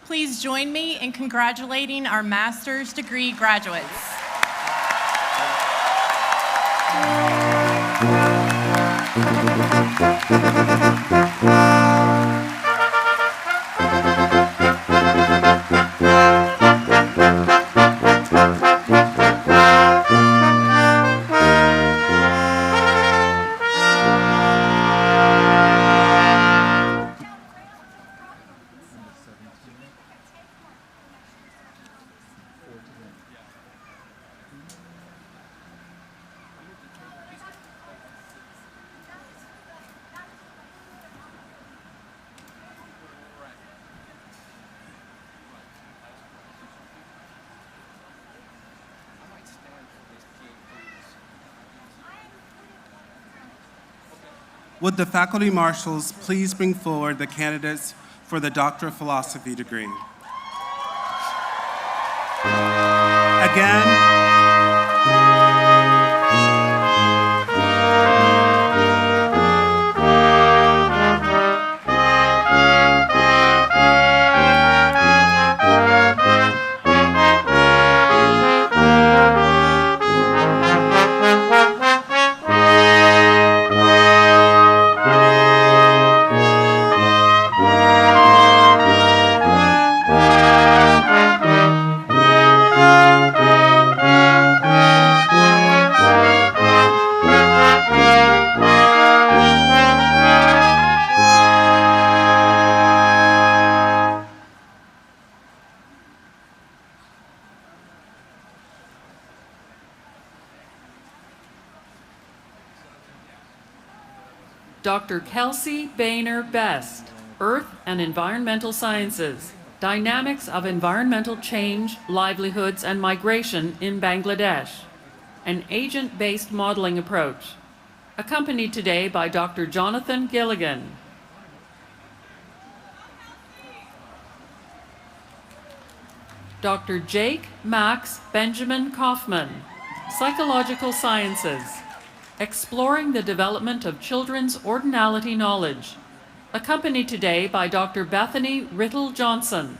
Please join me in congratulating our master's degree graduates. Would the faculty marshals please bring forward the candidates for the Doctor of Philosophy degree? again. Dr. Kelsey Boehner Best, Earth and Environmental Sciences, Dynamics of Environmental Change, Livelihoods and Migration in Bangladesh, an agent-based modeling approach, accompanied today by Dr. Jonathan Gilligan. Dr. Jake Max Benjamin Kaufman, Psychological Sciences, Exploring the Development of Children's Ordinality Knowledge, accompanied today by Dr. Bethany Riddle Johnson.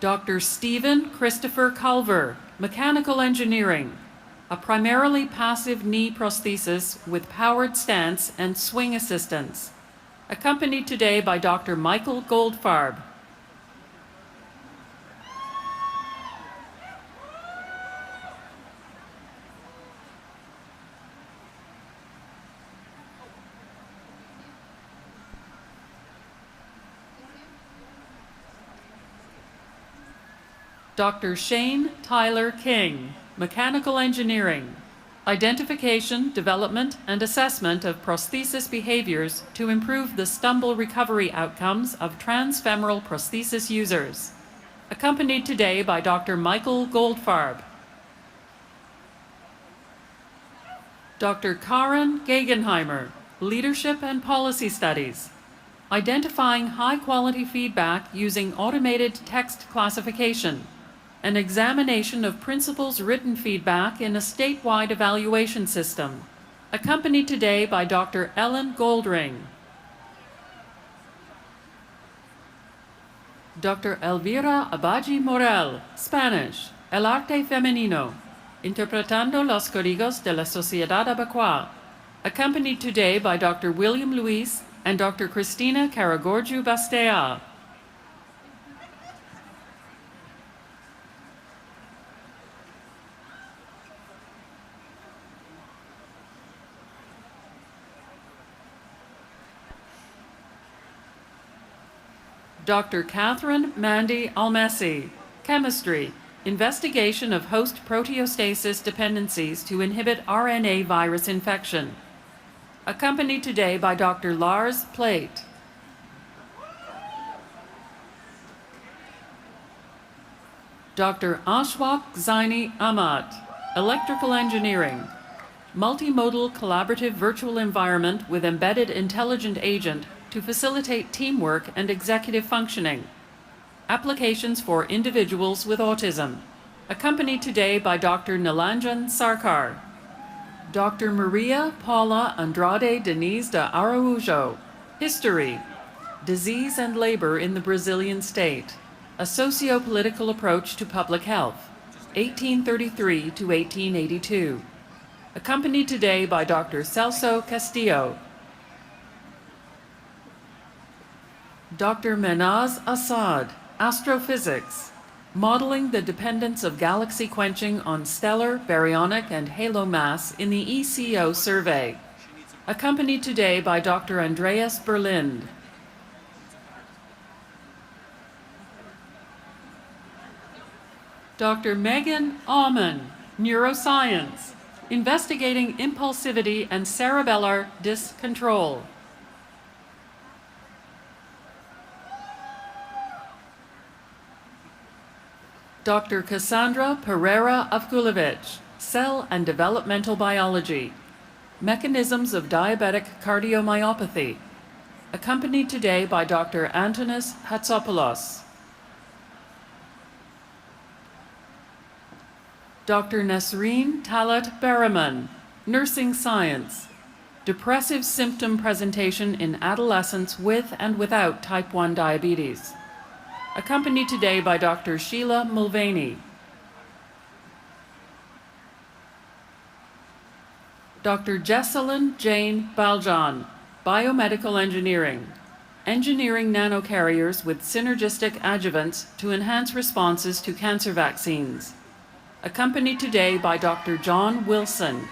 Dr. Stephen Christopher Culver, Mechanical Engineering, a primarily passive knee prosthesis with powered stance and swing assistance, accompanied today by Dr. Michael Goldfarb. Dr. Shane Tyler King, Mechanical Engineering, Identification, Development, and Assessment of Prosthesis Behaviors to improve the stumble recovery outcomes of transfemoral prosthesis users, accompanied today by Dr. Michael Goldfarb. Dr. Karen Gegenheimer, Leadership and Policy Studies, Identifying High-Quality Feedback using Automated Text Classification, an examination of principals written feedback in a statewide evaluation system, accompanied today by Dr. Ellen Goldring. Dr. Elvira Abaji Morel, Spanish, El Arte Femenino, Interpretando los Códigos de la Sociedad Abacuá, accompanied today by Dr. William Luis and Dr. Cristina Caragorju Bastea. Dr. Catherine Mandy Almessi, Chemistry, Investigation of Host Proteostasis Dependencies to Inhibit RNA Virus Infection, accompanied today by Dr. Lars Plate. Dr. Ashwak Zaini Ahmad, Electrical Engineering, Multimodal Collaborative Virtual Environment with Embedded Intelligent Agent to facilitate teamwork and executive functioning. Applications for individuals with autism, accompanied today by Dr. Nilanjan Sarkar. Dr. Maria Paula Andrade Denise de Araújo, History, Disease and Labor in the Brazilian State, a Socio-Political Approach to Public Health, 1833 to 1882, accompanied today by Dr. Celso Castillo. Dr. Menaz Assad, Astrophysics, Modeling the Dependence of Galaxy Quenching on Stellar, Baryonic, and Halo Mass in the ECO Survey, accompanied today by Dr. Andreas Berlind. Dr. Megan Aumann, Neuroscience, Investigating Impulsivity and Cerebellar Dyscontrol. Dr. Cassandra Pereira Avkulevich, Cell and Developmental Biology, Mechanisms of Diabetic Cardiomyopathy, accompanied today by Dr. Antonis Hatsopoulos. Dr. Nasreen Talat Baraman, Nursing Science, Depressive Symptom Presentation in Adolescents with and Without Type 1 Diabetes, accompanied today by Dr. Sheila Mulvaney. Dr. Jessalyn Jane Baljan, Biomedical Engineering, Engineering Nanocarriers with Synergistic Adjuvants to Enhance Responses to Cancer Vaccines, accompanied today by Dr. John Wilson.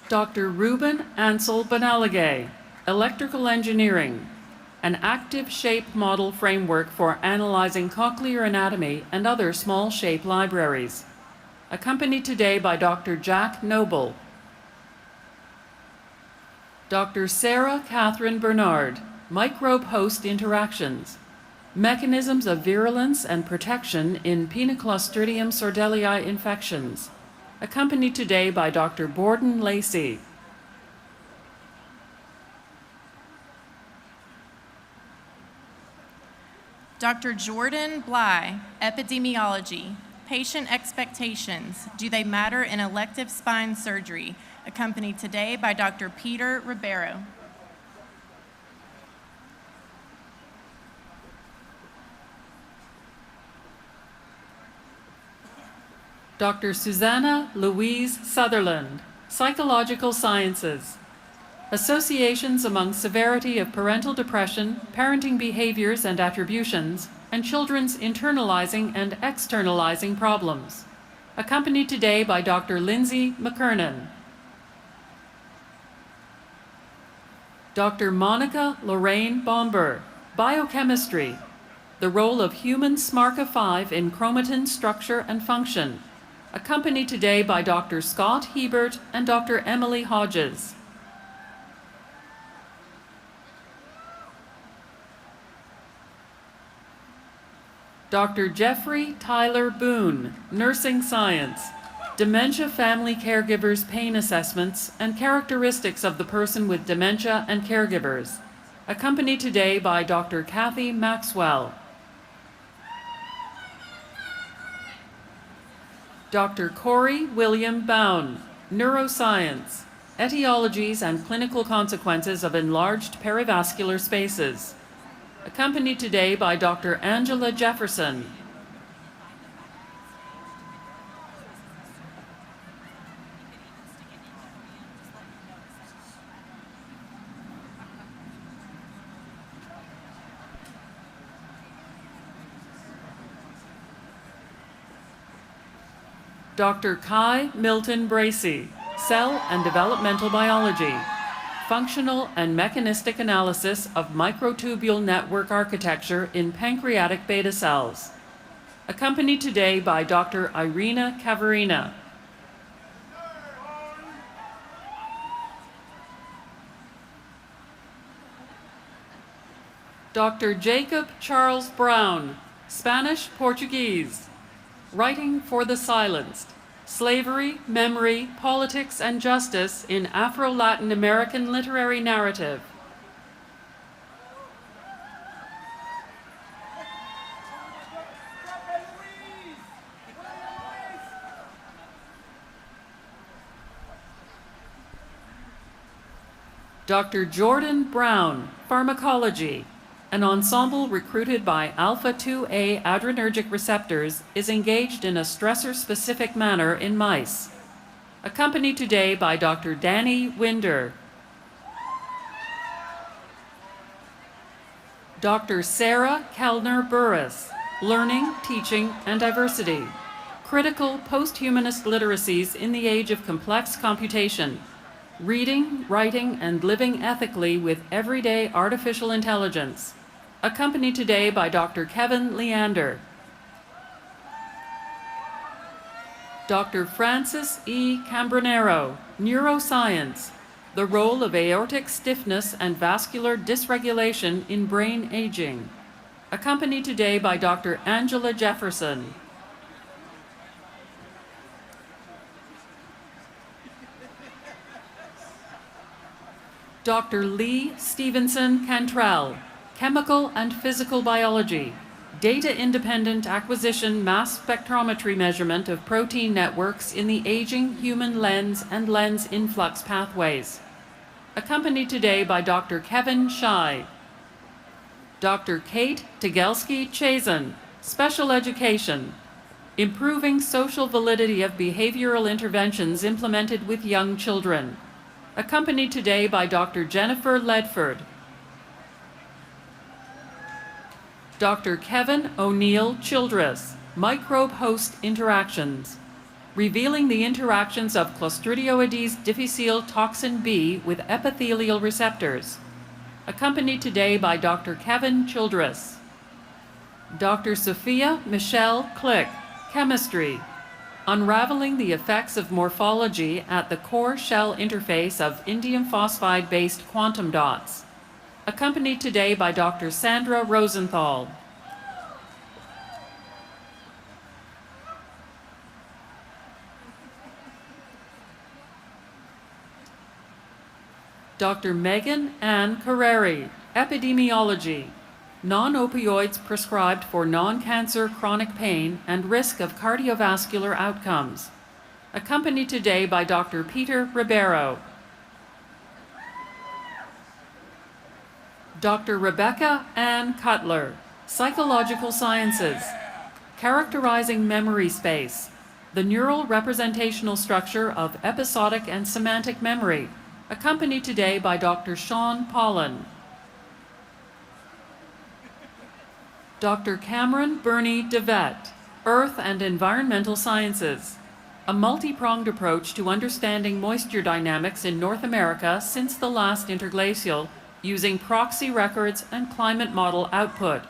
Dr. Ruben Ansel Banalagay, Electrical Engineering, an active shape model framework for analyzing cochlear anatomy and other small shape libraries, accompanied today by Dr. Jack Noble. Dr. Sarah Catherine Bernard, Microbe-Host Interactions, Mechanisms of Virulence and Protection in Pinaclostridium sordelii Infections, accompanied today by Dr. Borden Lacey. Dr. Jordan Bly, Epidemiology, Patient Expectations, Do They Matter in Elective Spine Surgery, accompanied today by Dr. Peter Ribeiro. Dr. Susanna Louise Sutherland, Psychological Sciences, Associations among Severity of Parental Depression, Parenting Behaviors and Attributions, and Children's Internalizing and Externalizing Problems, accompanied today by Dr. Lindsay McKernan. Dr. Monica Lorraine Bomber, Biochemistry, the role of human SMARCA5 in chromatin structure and function, accompanied today by Dr. Scott Hebert and Dr. Emily Hodges. Dr. Jeffrey Tyler Boone, Nursing Science, Dementia Family Caregivers Pain Assessments and Characteristics of the Person with Dementia and Caregivers, accompanied today by Dr. Kathy Maxwell. Dr. Corey William Bown, Neuroscience, Etiologies and Clinical Consequences of Enlarged Perivascular Spaces, accompanied today by Dr. Angela Jefferson. Dr. Kai Milton Bracey, Cell and Developmental Biology, Functional and Mechanistic Analysis of Microtubule Network Architecture in Pancreatic Beta Cells, accompanied today by Dr. Irina Kaverina. Dr. Jacob Charles Brown, Spanish Portuguese, Writing for the Silenced, Slavery, Memory, Politics, and Justice in Afro-Latin American Literary Narrative. Dr. Jordan Brown, Pharmacology. An ensemble recruited by alpha-2A adrenergic receptors is engaged in a stressor-specific manner in mice, accompanied today by Dr. Danny Winder. Dr. Sarah Kellner Burris, Learning, Teaching, and Diversity, Critical Posthumanist Literacies in the Age of Complex Computation, Reading, Writing, and Living Ethically with Everyday Artificial Intelligence, accompanied today by Dr. Kevin Leander. Dr. Francis E. Cambronero, Neuroscience, the role of aortic stiffness and vascular dysregulation in brain aging, accompanied today by Dr. Angela Jefferson. Dr. Lee Stevenson Cantrell, Chemical and Physical Biology, Data-Independent Acquisition Mass Spectrometry Measurement of Protein Networks in the Aging Human Lens and Lens Influx Pathways. Accompanied today by Dr. Kevin Shai. Dr. Kate Tegelski-Chazen, Special Education, Improving Social Validity of Behavioral Interventions Implemented with Young Children. Accompanied today by Dr. Jennifer Ledford. Dr. Kevin O'Neill Childress, Microbe-Host Interactions, Revealing the Interactions of Clostridioides difficile toxin B with epithelial receptors. Accompanied today by Dr. Kevin Childress. Dr. Sophia Michelle Click, Chemistry, Unraveling the Effects of Morphology at the Core Shell Interface of Indium Phosphide-Based Quantum Dots. Accompanied today by Dr. Sandra Rosenthal. Dr. Megan Ann Carreri, Epidemiology, Non-opioids prescribed for non-cancer chronic pain and risk of cardiovascular outcomes. Accompanied today by Dr. Peter Ribeiro. Dr. Rebecca Ann Cutler, Psychological Sciences, Characterizing Memory Space, the Neural Representational Structure of Episodic and Semantic Memory, accompanied today by Dr. Sean Pollan. Dr. Cameron Bernie DeVette, Earth and Environmental Sciences, a multi-pronged approach to understanding moisture dynamics in North America since the last interglacial, using proxy records and climate model output.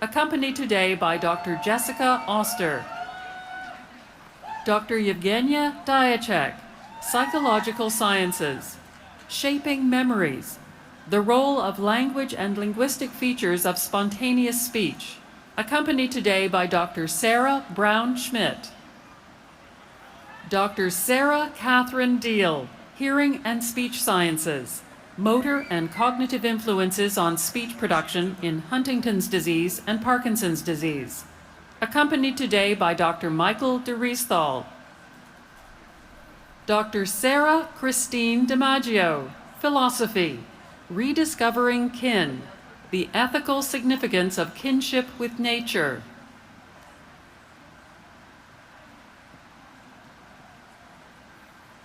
Accompanied today by Dr. Jessica Oster. Dr. Yevgenia Diachek, Psychological Sciences, Shaping Memories, the Role of Language and Linguistic Features of Spontaneous Speech. Accompanied today by Dr. Sarah Brown-Schmidt. Dr. Sarah Catherine Deal, Hearing and Speech Sciences, Motor and Cognitive Influences on Speech Production in Huntington's Disease and Parkinson's Disease. Accompanied today by Dr. Michael DeRiesthal. Dr. Sarah Christine DiMaggio, Philosophy, Rediscovering Kin, the Ethical Significance of Kinship with Nature.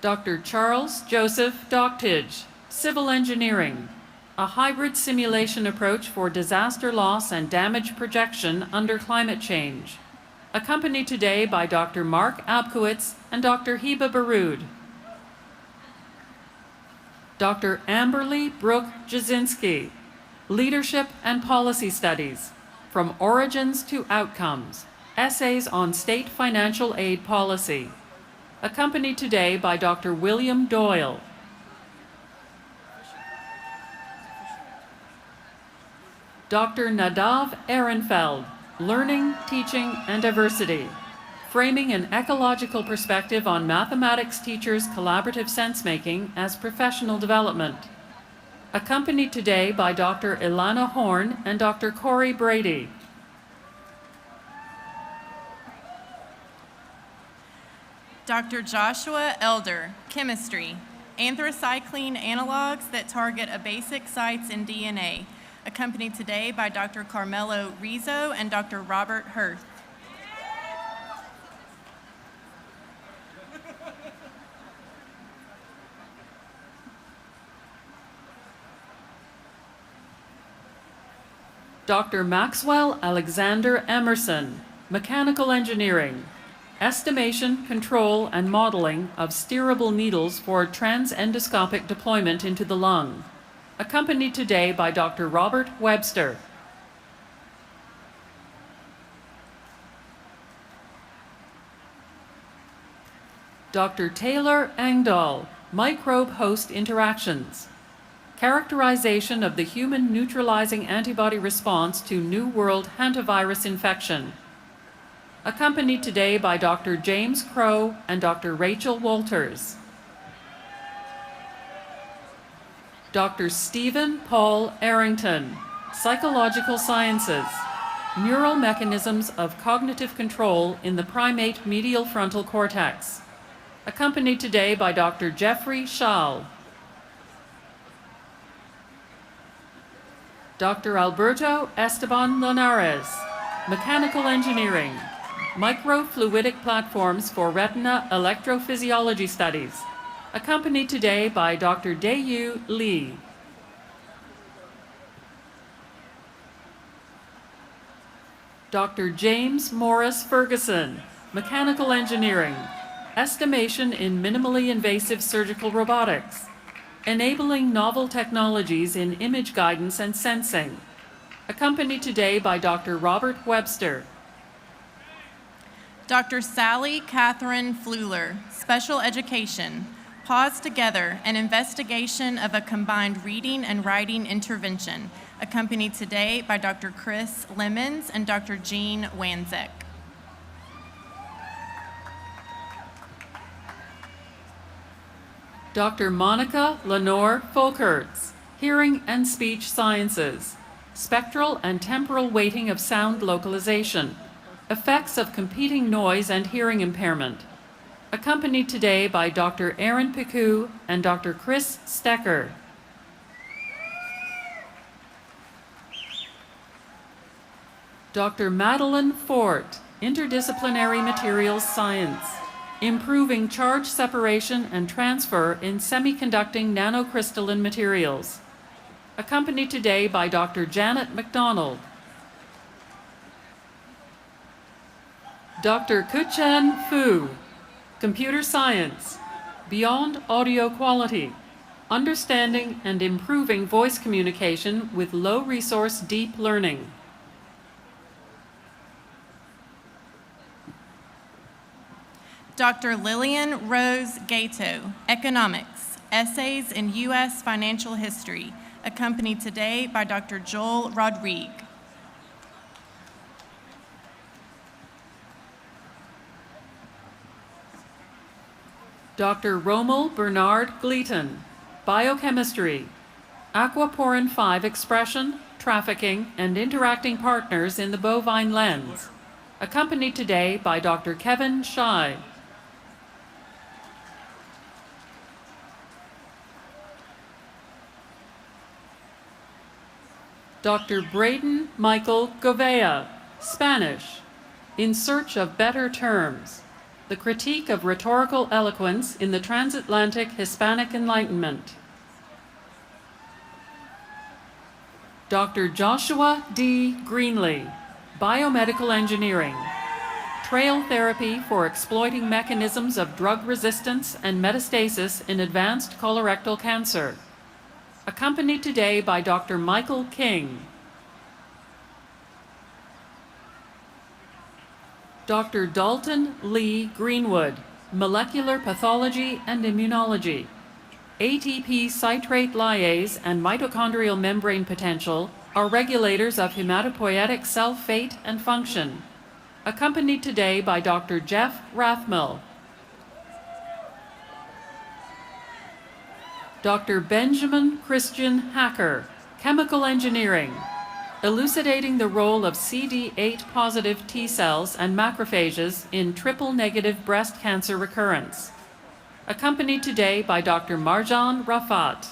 Dr. Charles Joseph Doctage, Civil Engineering, a hybrid simulation approach for disaster loss and damage projection under climate change. Accompanied today by Dr. Mark Abkowitz and Dr. Heba Baroud. Dr. Amberly Brooke Jasinski, Leadership and Policy Studies, From Origins to Outcomes, Essays on State Financial Aid Policy. Accompanied today by Dr. William Doyle. Dr. Nadav Ehrenfeld, Learning, Teaching, and Diversity, Framing an Ecological Perspective on Mathematics Teachers' Collaborative Sense-Making as Professional Development. Accompanied today by Dr. Ilana Horn and Dr. Corey Brady. Dr. Joshua Elder, Chemistry, Anthracycline Analogs that Target a Basic Sites in DNA. Accompanied today by Dr. Carmelo Rizzo and Dr. Robert Hirth. Dr. Maxwell Alexander Emerson, Mechanical Engineering, Estimation, Control, and Modeling of Steerable Needles for Transendoscopic Deployment into the Lung. Accompanied today by Dr. Robert Webster. Dr. Taylor Engdahl, Microbe-Host Interactions, Characterization of the Human Neutralizing Antibody Response to New World Hantavirus Infection. Accompanied today by Dr. James Crow and Dr. Rachel Walters. Dr. Stephen Paul Arrington, Psychological Sciences, Neural Mechanisms of Cognitive Control in the Primate Medial Frontal Cortex, accompanied today by Dr. Jeffrey Schall. Dr. Alberto Esteban Linares, Mechanical Engineering, Microfluidic Platforms for Retina Electrophysiology Studies, accompanied today by Dr. Daeyu Lee. Dr. James Morris Ferguson, Mechanical Engineering, Estimation in Minimally Invasive Surgical Robotics, Enabling Novel Technologies in Image Guidance and Sensing, accompanied today by Dr. Robert Webster. Dr. Sally Catherine Fluler, Special Education, Pause Together, an investigation of a combined reading and writing intervention, accompanied today by Dr. Chris Lemons and Dr. Jean Wanzek. Dr. Monica Lenore Folkerts, Hearing and Speech Sciences, Spectral and Temporal Weighting of Sound Localization, Effects of Competing Noise and Hearing Impairment, accompanied today by Dr. Aaron Picou and Dr. Chris Stecker. Dr. Madeline Fort, Interdisciplinary Materials Science, Improving Charge Separation and Transfer in Semiconducting Nanocrystalline Materials, accompanied today by Dr. Janet McDonald. Dr. Kuchen Fu, Computer Science, Beyond Audio Quality, Understanding and Improving Voice Communication with Low-Resource Deep Learning. Dr. Lillian Rose Gato, Economics, Essays in U.S. Financial History, accompanied today by Dr. Joel Rodrigue. Dr. Rommel Bernard Gleaton, Biochemistry, Aquaporin 5 Expression, Trafficking, and Interacting Partners in the Bovine Lens, accompanied today by Dr. Kevin Schei. Dr. Braden Michael Govea, Spanish, In Search of Better Terms, The Critique of Rhetorical Eloquence in the Transatlantic Hispanic Enlightenment. Dr. Joshua D. Greenlee, Biomedical Engineering, Trail Therapy for Exploiting Mechanisms of Drug Resistance and Metastasis in Advanced Colorectal Cancer, accompanied today by Dr. Michael King. Dr. Dalton Lee Greenwood, Molecular Pathology and Immunology, ATP citrate lyase and mitochondrial membrane potential are regulators of hematopoietic cell fate and function, accompanied today by Dr. Jeff Rathmel. Dr. Benjamin Christian Hacker, Chemical Engineering, Elucidating the Role of CD8 positive T cells and macrophages in triple-negative breast cancer recurrence, accompanied today by Dr. Marjan Rafat.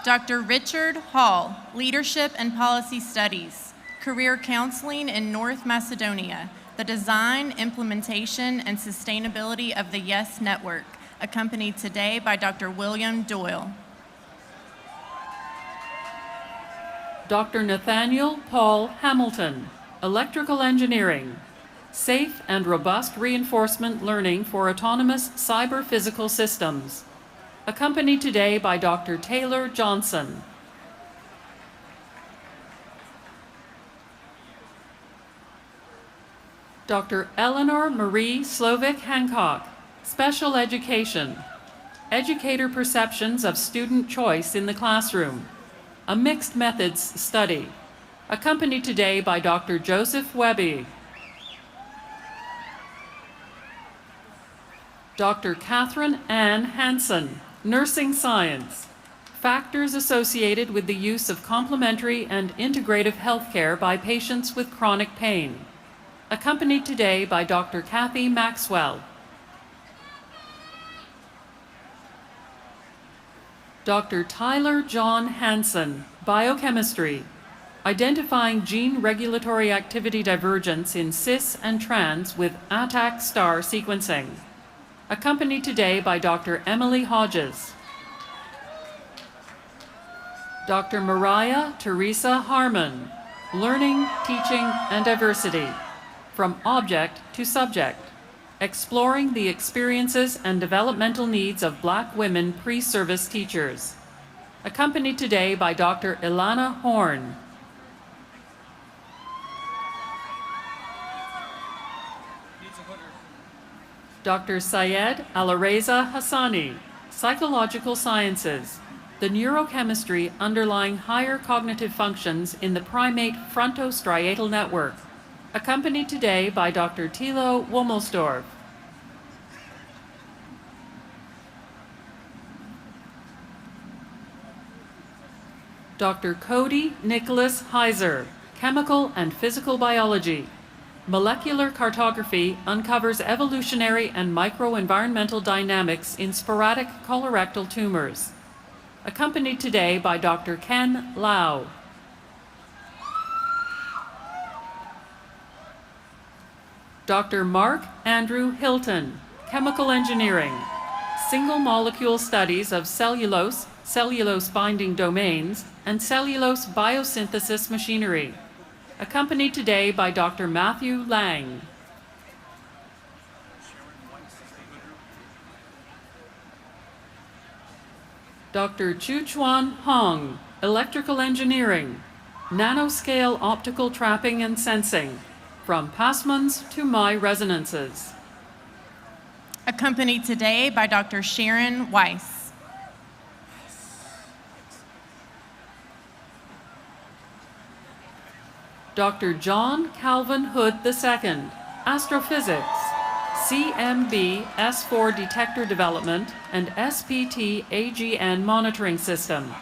Dr. Richard Hall, Leadership and Policy Studies, Career Counseling in North Macedonia, the Design, Implementation, and Sustainability of the YES Network, accompanied today by Dr. William Doyle. Dr. Nathaniel Paul Hamilton, Electrical Engineering, Safe and Robust Reinforcement Learning for Autonomous Cyber-Physical Systems, accompanied today by Dr. Taylor Johnson. Dr. Eleanor Marie Slovic Hancock, Special Education, Educator Perceptions of Student Choice in the Classroom, a Mixed Methods Study, accompanied today by Dr. Joseph Webby. Dr. Catherine Ann Hansen, Nursing science. Factors associated with the use of complementary and integrative healthcare by patients with chronic pain. Accompanied today by Dr. Kathy Maxwell. Dr. Tyler John Hansen, Biochemistry, Identifying Gene Regulatory Activity Divergence in cis and trans with ATAC star sequencing. Accompanied today by Dr. Emily Hodges. Dr. Mariah Teresa Harmon, Learning, Teaching, and Diversity, From Object to Subject, Exploring the Experiences and Developmental Needs of Black Women Pre-Service Teachers. Accompanied today by Dr. Ilana Horn. Dr. Syed Alareza Hassani, Psychological Sciences, the neurochemistry underlying higher cognitive functions in the primate frontostriatal network. Accompanied today by Dr. Thilo Wummelsdorf. Dr. Cody Nicholas Heiser, Chemical and Physical Biology. Molecular cartography uncovers evolutionary and microenvironmental dynamics in sporadic colorectal tumors. Accompanied today by Dr. Ken Lau. Dr. Mark Andrew Hilton, Chemical Engineering, Single Molecule Studies of Cellulose, Cellulose Binding Domains, and Cellulose Biosynthesis Machinery. Accompanied today by Dr. Matthew Lang. Dr. Chuchuan Hong, Electrical Engineering, Nanoscale Optical Trapping and Sensing, From Passmans to My Resonances. Accompanied today by Dr. Sharon Weiss. Dr. John Calvin Hood II, Astrophysics, CMB S4 Detector Development and SPT AGN Monitoring System.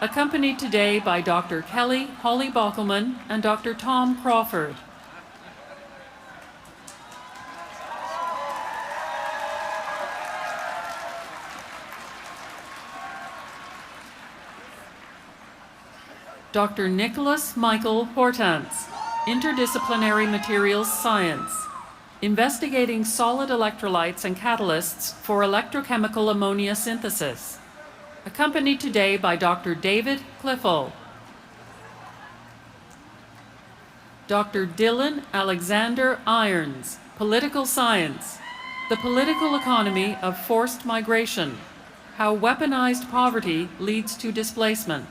Accompanied today by Dr. Kelly Holly Bockelman and Dr. Tom Crawford. Dr. Nicholas Michael Hortense, Interdisciplinary Materials Science, investigating solid electrolytes and catalysts for electrochemical ammonia synthesis. Accompanied today by Dr. David Cliffel. Dr. Dylan Alexander Irons, Political Science, the political economy of forced migration, how weaponized poverty leads to displacement.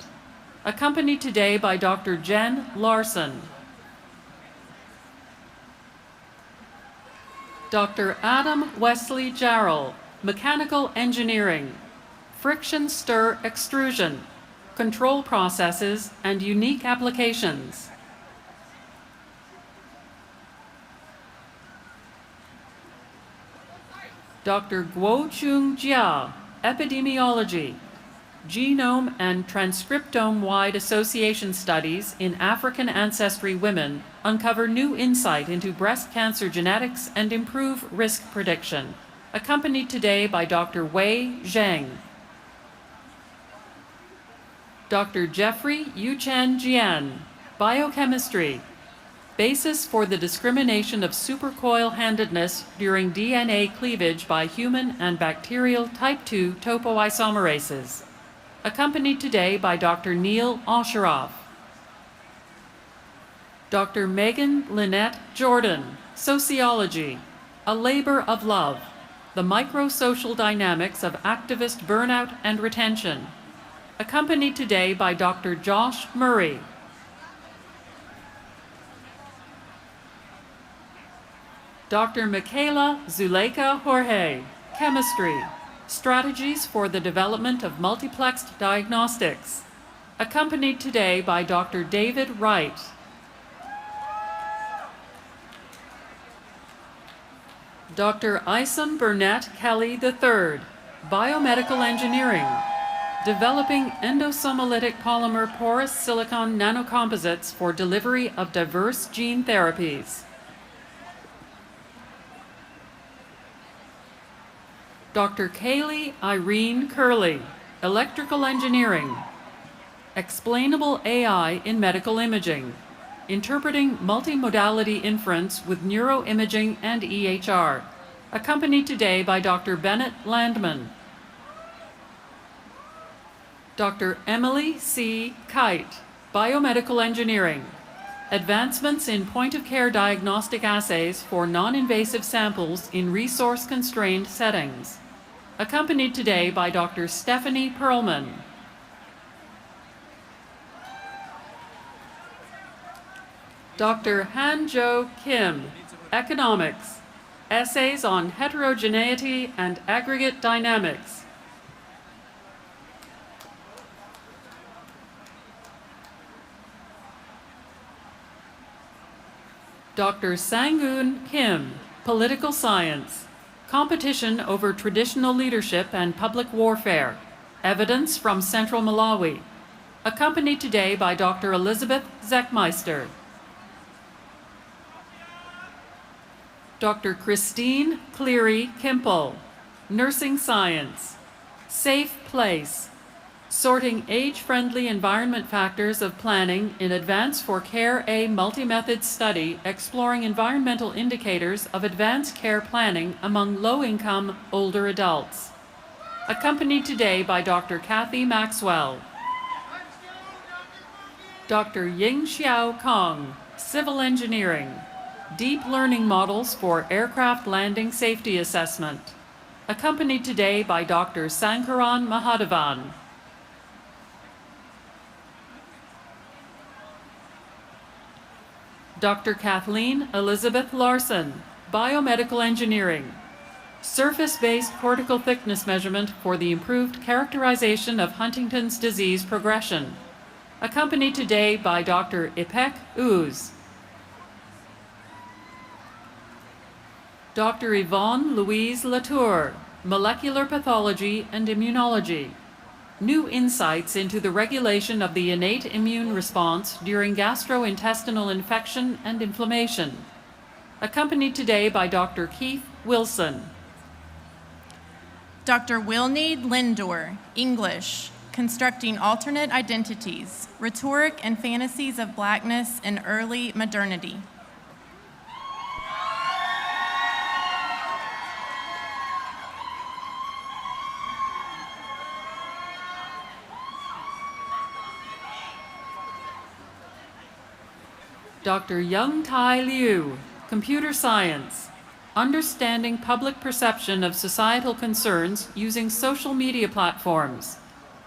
Accompanied today by Dr. Jen Larson. Dr. Adam Wesley Jarrell, Mechanical Engineering, Friction Stir Extrusion, Control Processes and Unique Applications. Dr. Guochung Jia, Epidemiology, Genome and transcriptome-wide association studies in African ancestry women uncover new insight into breast cancer genetics and improve risk prediction. Accompanied today by Dr. Wei Zheng. Dr. Jeffrey Yuchen Jian, Biochemistry, Basis for the Discrimination of Supercoil-handedness during DNA cleavage by human and bacterial type 2 topoisomerases. Accompanied today by Dr. Neil Osheroff. Dr. Megan Lynette Jordan, Sociology, A Labor of Love, the Microsocial Dynamics of Activist Burnout and Retention. Accompanied today by Dr. Josh Murray. Dr. Michaela Zuleika Jorge, Chemistry, Strategies for the Development of Multiplexed Diagnostics. Accompanied today by Dr. David Wright. Dr. Isom Burnett Kelly III, Biomedical Engineering, developing endosomolytic polymer porous silicon nanocomposites for delivery of diverse gene therapies. Dr. Kaylee Irene Curley, Electrical Engineering, explainable AI in medical imaging, interpreting multimodality inference with neuroimaging and EHR, accompanied today by Dr. Bennett Landman. Dr. Emily C. Kite, Biomedical Engineering, advancements in point-of-care diagnostic assays for non-invasive samples in resource-constrained settings, accompanied today by Dr. Stephanie Perlman. Dr. Han-Jo Kim, Economics, essays on heterogeneity and aggregate dynamics. Dr. Sangoon Kim, Political Science, Competition over Traditional Leadership and Public Warfare, Evidence from Central Malawi, accompanied today by Dr. Elizabeth Zeckmeister. Dr. Christine Cleary Kimple, Nursing Science, Safe Place, Sorting Age-Friendly Environment Factors of Planning in Advance for Care A Multi-Method Study exploring environmental indicators of advanced care planning among low-income older adults, accompanied today by Dr. Kathy Maxwell. Dr. Ying Xiao Kong, Civil Engineering, Deep Learning Models for Aircraft Landing Safety Assessment, accompanied today by Dr. Sankaran Mahadevan. Dr. Kathleen Elizabeth Larson, Biomedical Engineering, Surface-Based Cortical Thickness Measurement for the Improved Characterization of Huntington's Disease Progression, accompanied today by Dr. Ipek Uz. Dr. Yvonne Louise Latour, Molecular Pathology and Immunology, New Insights into the Regulation of the Innate Immune Response during Gastrointestinal Infection and Inflammation, accompanied today by Dr. Keith Wilson. Dr. Wilneed Lindor, English, Constructing Alternate Identities, Rhetoric and Fantasies of Blackness in Early Modernity. Dr. Young Tai Liu, Computer Science, Understanding Public Perception of Societal Concerns Using Social Media Platforms,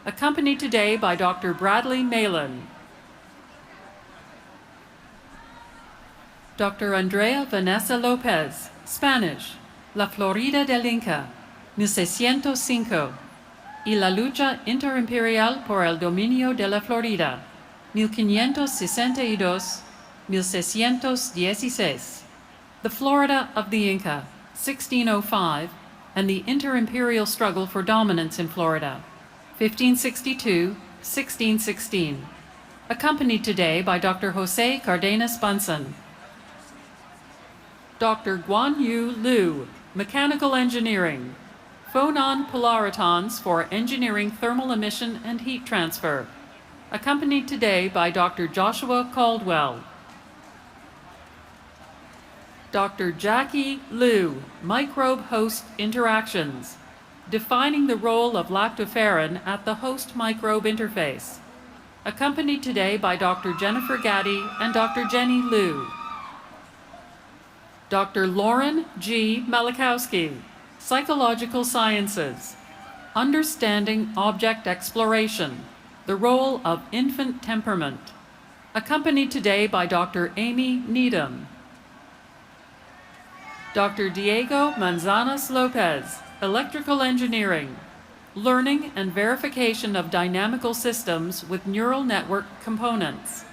accompanied today by Dr. Bradley Malin. Dr. Andrea Vanessa Lopez, Spanish, La Florida del Inca, 1605, y la lucha interimperial por el dominio de la Florida, 1562, 1616, the Florida of the Inca, 1605, and the inter-imperial struggle for dominance in Florida, 1562-1616, accompanied today by Dr. Jose Cardenas Bunsen. Dr. Guan Yu Liu, Mechanical Engineering, Phonon Polaritons for Engineering Thermal Emission and Heat Transfer, accompanied today by Dr. Joshua Caldwell. Dr. Jackie Liu, Microbe Host Interactions, Defining the Role of Lactoferrin at the Host Microbe Interface, accompanied today by Dr. Jennifer Gaddy and Dr. Jenny Liu. Dr. Lauren G. Malakowski, Psychological Sciences, Understanding Object Exploration, the Role of Infant Temperament, accompanied today by Dr. Amy Needham. Dr. Diego Manzanas Lopez, Electrical Engineering, Learning and Verification of Dynamical Systems with Neural Network Components,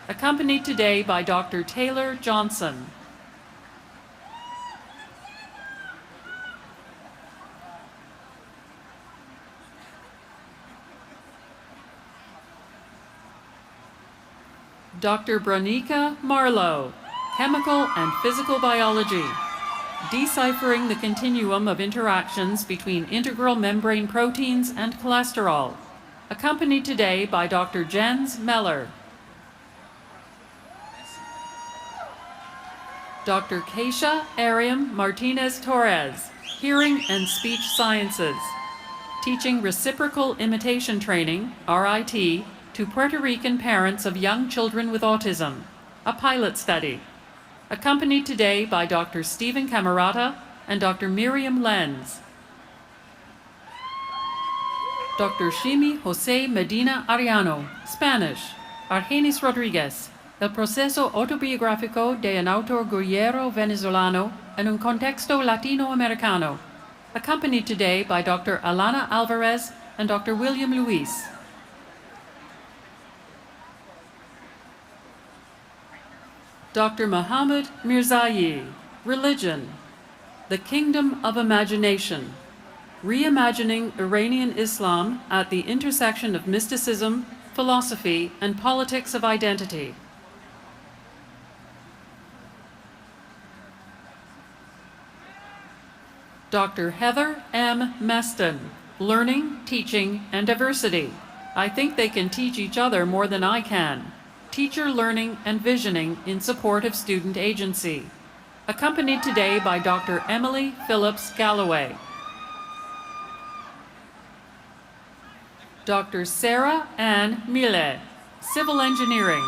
accompanied today by Dr. Taylor Johnson. Dr. Bronika Marlowe, Chemical and Physical Biology, Deciphering the Continuum of Interactions between Integral Membrane Proteins and Cholesterol, accompanied today by Dr. Jens Meller. Dr. Keisha Ariam Martinez Torres, Hearing and Speech Sciences, teaching reciprocal imitation training, RIT, to Puerto Rican parents of young children with autism, a pilot study, accompanied today by Dr. Stephen Camerata and Dr. Miriam Lenz. Dr. Shimi Jose Medina Ariano, Spanish, Argenis Rodriguez, El proceso autobiográfico de un autor guerrero venezolano en un contexto latinoamericano, accompanied today by Dr. Alana Alvarez and Dr. William Luis. Dr. Muhammad Mirzayi, Religion, The Kingdom of Imagination, Reimagining Iranian Islam at the Intersection of Mysticism, Philosophy, and Politics of Identity. Dr. Heather M. Meston, Learning, Teaching, and Diversity. I think they can teach each other more than I can. Teacher Learning and Visioning in Support of Student Agency. Accompanied today by Dr. Emily Phillips Galloway. Dr. Sarah Ann Mille, Civil Engineering.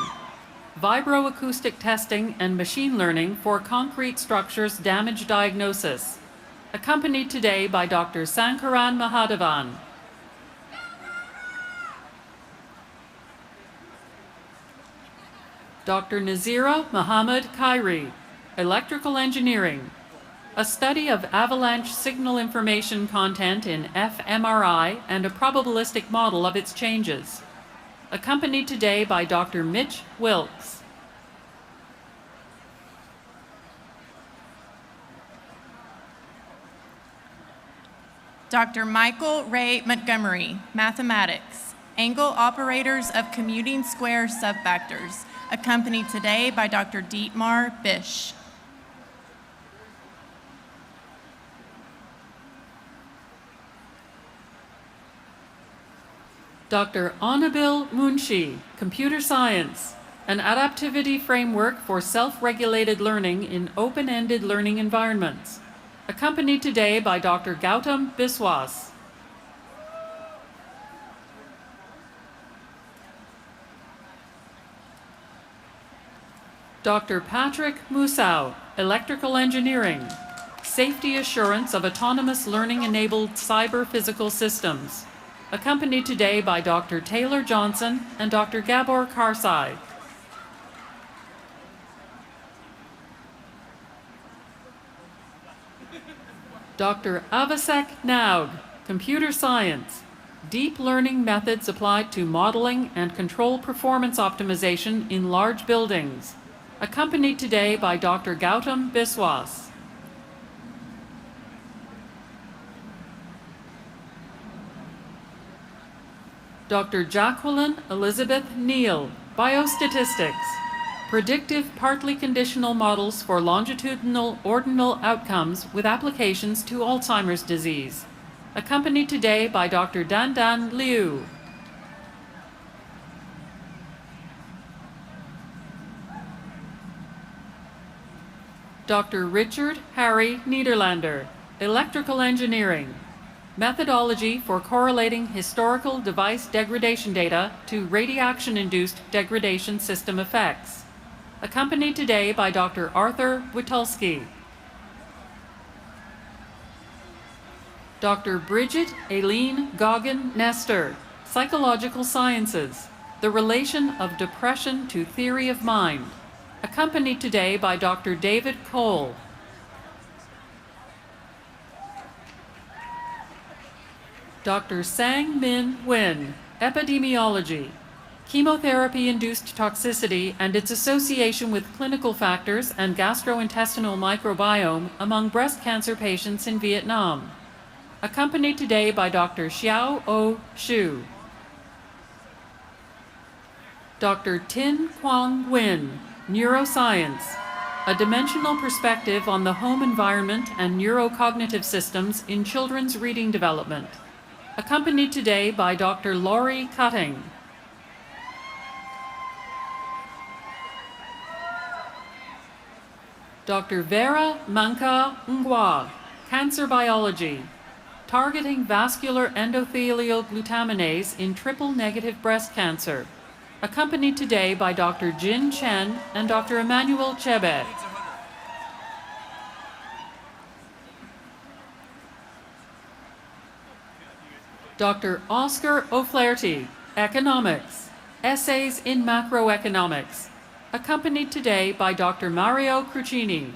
Vibroacoustic Testing and Machine Learning for Concrete Structures Damage Diagnosis. Accompanied today by Dr. Sankaran Mahadevan. Dr. Nazira Muhammad Khairi, Electrical Engineering, a study of avalanche signal information content in fMRI and a probabilistic model of its changes. Accompanied today by Dr. Mitch Wilkes. Dr. Michael Ray Montgomery, Mathematics, Angle Operators of Commuting Square Subfactors, accompanied today by Dr. Dietmar Bisch. Dr. Anabil Munshi, Computer Science, an adaptivity framework for self-regulated learning in open-ended learning environments. Accompanied today by Dr. Gautam Biswas. Dr. Patrick Musau, Electrical Engineering, Safety Assurance of Autonomous Learning-Enabled Cyber-Physical Systems. Accompanied today by Dr. Taylor Johnson and Dr. Gabor Karsai. Dr. Avasek Naug, Computer Science, Deep Learning Methods Applied to Modeling and Control Performance Optimization in Large Buildings. Accompanied today by Dr. Gautam Biswas. Dr. Jacqueline Elizabeth Neal, Biostatistics, Predictive Partly Conditional Models for Longitudinal Ordinal Outcomes with Applications to Alzheimer's Disease. Accompanied today by Dr. Dandan Liu. Dr. Richard Harry Niederlander, Electrical Engineering, Methodology for Correlating Historical Device Degradation Data to Radiation-Induced Degradation System Effects. Accompanied today by Dr. Arthur Witulski. Dr. Bridget Aileen Goggin Nestor, Psychological Sciences, The Relation of Depression to Theory of Mind. Accompanied today by Dr. David Cole. Dr. Sang Min Nguyen, Epidemiology, Chemotherapy-Induced Toxicity and its Association with Clinical Factors and Gastrointestinal Microbiome Among Breast Cancer Patients in Vietnam. Accompanied today by Dr. Xiao O Xu. Dr. Tin Quang Nguyen, Neuroscience, a dimensional perspective on the home environment and neurocognitive systems in children's reading development. Accompanied today by Dr. Laurie Cutting. Dr. Vera Manka Ngwa, Cancer Biology, targeting vascular endothelial glutaminase in triple-negative breast cancer. Accompanied today by Dr. Jin Chen and Dr. Emmanuel Chebe. Dr. Oscar O'Flaherty, Economics, Essays in Macroeconomics. Accompanied today by Dr. Mario Crucini.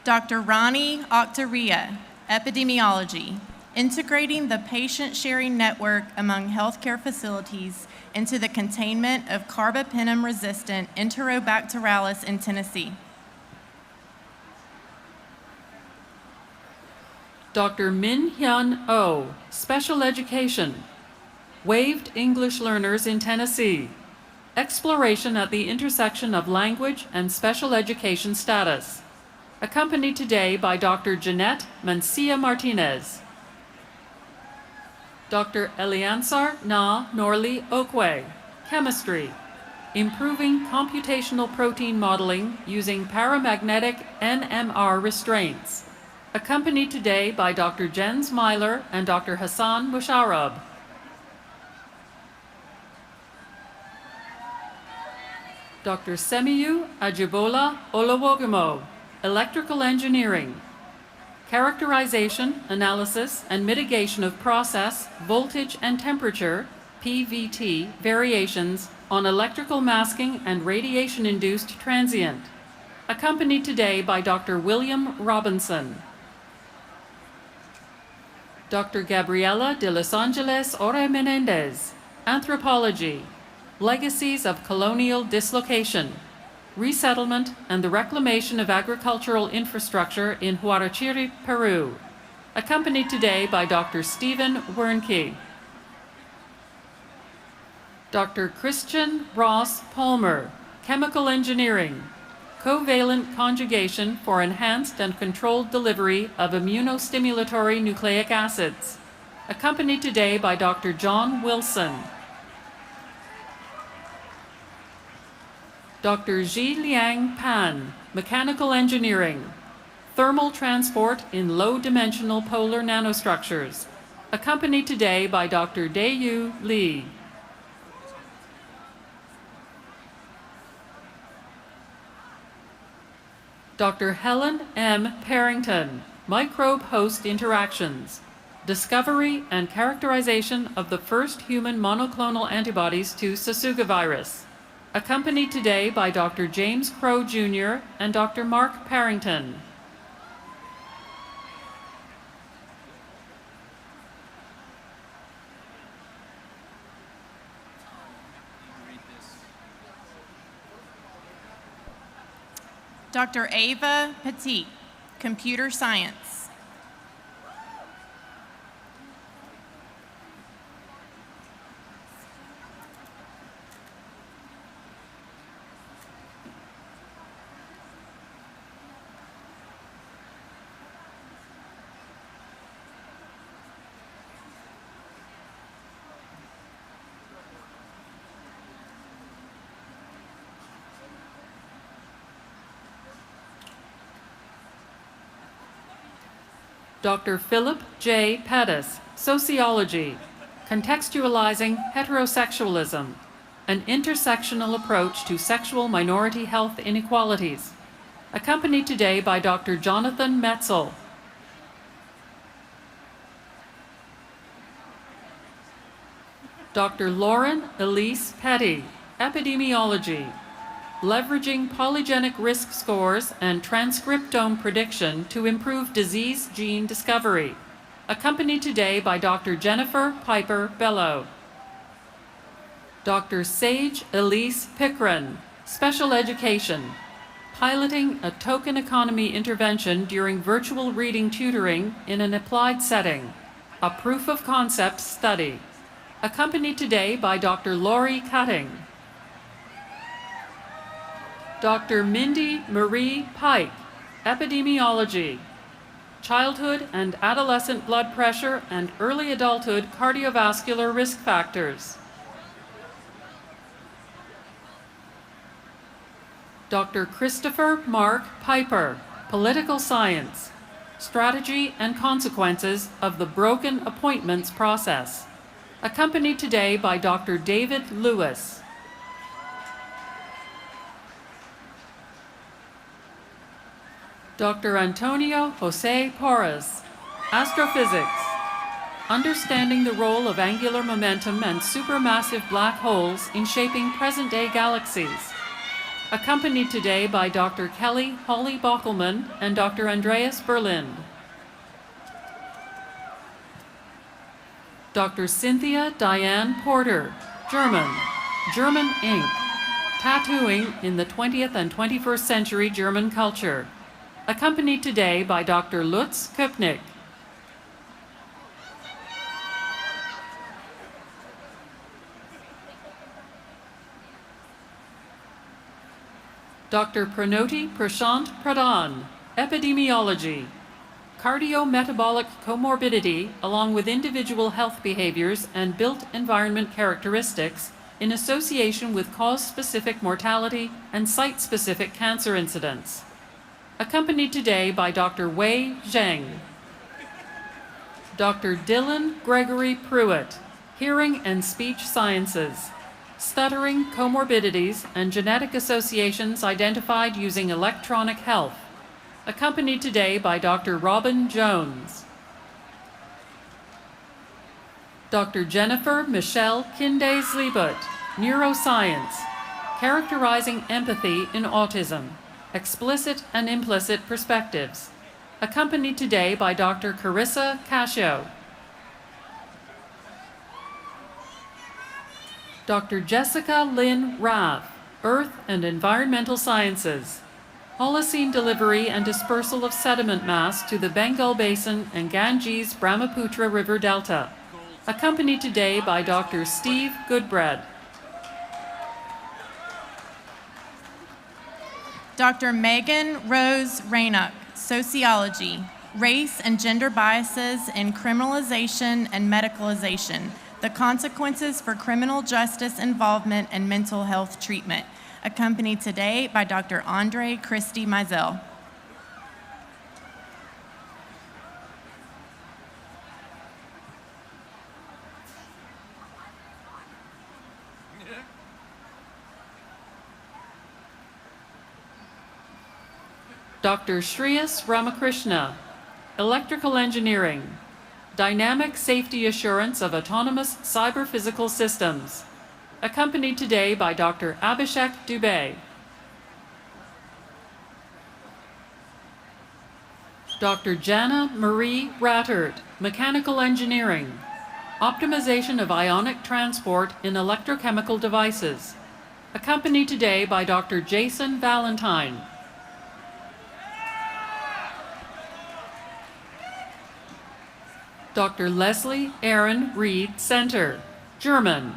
Dr. Ronnie Octaria, Epidemiology, integrating the patient-sharing network among healthcare facilities into the containment of carbapenem-resistant Enterobacterales in Tennessee. Dr. Min Hyun Oh, Special Education, Waived English Learners in Tennessee, Exploration at the Intersection of Language and Special Education Status. Accompanied today by Dr. Jeanette Mancia Martinez. Dr. Eliansar Na Norley Okwe, Chemistry, Improving Computational Protein Modeling Using Paramagnetic NMR Restraints. Accompanied today by Dr. Jens Myler and Dr. Hassan Musharrab. Dr. Semiyu Ajibola Olowogimo, Electrical Engineering, Characterization, Analysis, and Mitigation of Process, Voltage, and Temperature, PVT, variations on electrical masking and radiation-induced transient. Accompanied today by Dr. William Robinson. Dr. Gabriela de Los Angeles Ore Menendez, Anthropology, Legacies of Colonial Dislocation, Resettlement and the Reclamation of Agricultural Infrastructure in Huarochirí, Peru. Accompanied today by Dr. Stephen Wernke. Dr. Christian Ross Palmer, Chemical Engineering, Covalent Conjugation for Enhanced and Controlled Delivery of Immunostimulatory Nucleic Acids. Accompanied today by Dr. John Wilson. Dr. Ji Liang Pan, Mechanical Engineering, Thermal Transport in Low-Dimensional Polar Nanostructures. Accompanied today by Dr. Daeyu Lee. Dr. Helen M. Parrington, Microbe Host Interactions, Discovery and Characterization of the First Human Monoclonal Antibodies to Susuga Virus. Accompanied today by Dr. James Crow Jr. and Dr. Mark Parrington. Dr. Ava Petit, Computer Science. Dr. Philip J. Pettis, Sociology, Contextualizing Heterosexualism, an Intersectional Approach to Sexual Minority Health Inequalities. Accompanied today by Dr. Jonathan Metzel. Dr. Lauren Elise Petty, Epidemiology, Leveraging polygenic risk scores and transcriptome prediction to improve disease gene discovery. Accompanied today by Dr. Jennifer Piper Bello. Dr. Sage Elise Pickren, Special Education, piloting a token economy intervention during virtual reading tutoring in an applied setting, a proof of concept study, accompanied today by Dr. Laurie Cutting, Dr. Mindy Marie Pike, epidemiology, childhood and adolescent blood pressure and early adulthood cardiovascular risk factors, Dr. Christopher Mark Piper, political science, strategy and consequences of the broken appointments process, accompanied today by Dr. David Lewis, Dr. Antonio Jose Porras, astrophysics, understanding the role of angular momentum and supermassive black holes in shaping present-day galaxies, accompanied today by Dr. Kelly Holly Bockelman and Dr. Andreas Berlin, Dr. Cynthia Diane Porter, German, German ink, tattooing in the 20th and 21st century German culture, accompanied today by Dr. Lutz Köpnick, Dr. Pranoti Prashant Pradhan, epidemiology, cardiometabolic comorbidity along with individual health behaviors and built environment characteristics in association with cause-specific mortality and site-specific cancer incidence, accompanied today by Dr. Wei Zheng, Dr. Dylan Gregory Pruitt, hearing and speech sciences, stuttering comorbidities and genetic associations identified using electronic health, accompanied today by Dr. Robin Jones, Dr. Jennifer Michelle Kindes-Liebert, neuroscience, characterizing empathy in autism, explicit and implicit perspectives, accompanied today by Dr. Carissa Cascio, Dr. Jessica Lynn Rath, Earth and Environmental Sciences, Holocene delivery and dispersal of sediment mass to the Bengal Basin and Ganges-Brahmaputra River Delta, accompanied today by Dr. Steve Goodbread, Dr. Megan Rose Raynock, sociology, race and gender biases in criminalization and medicalization, the consequences for criminal justice involvement and mental health treatment, accompanied today by Dr. Andre Christie Mizell. Dr. Shreyas Ramakrishna, electrical engineering, dynamic safety assurance of autonomous cyber-physical systems, accompanied today by Dr. Abhishek Dubey, Dr. Jana Marie Rattert, mechanical engineering, optimization of ionic transport in electrochemical devices, accompanied today by Dr. Jason Valentine, Dr. Leslie Aaron Reed Center, German,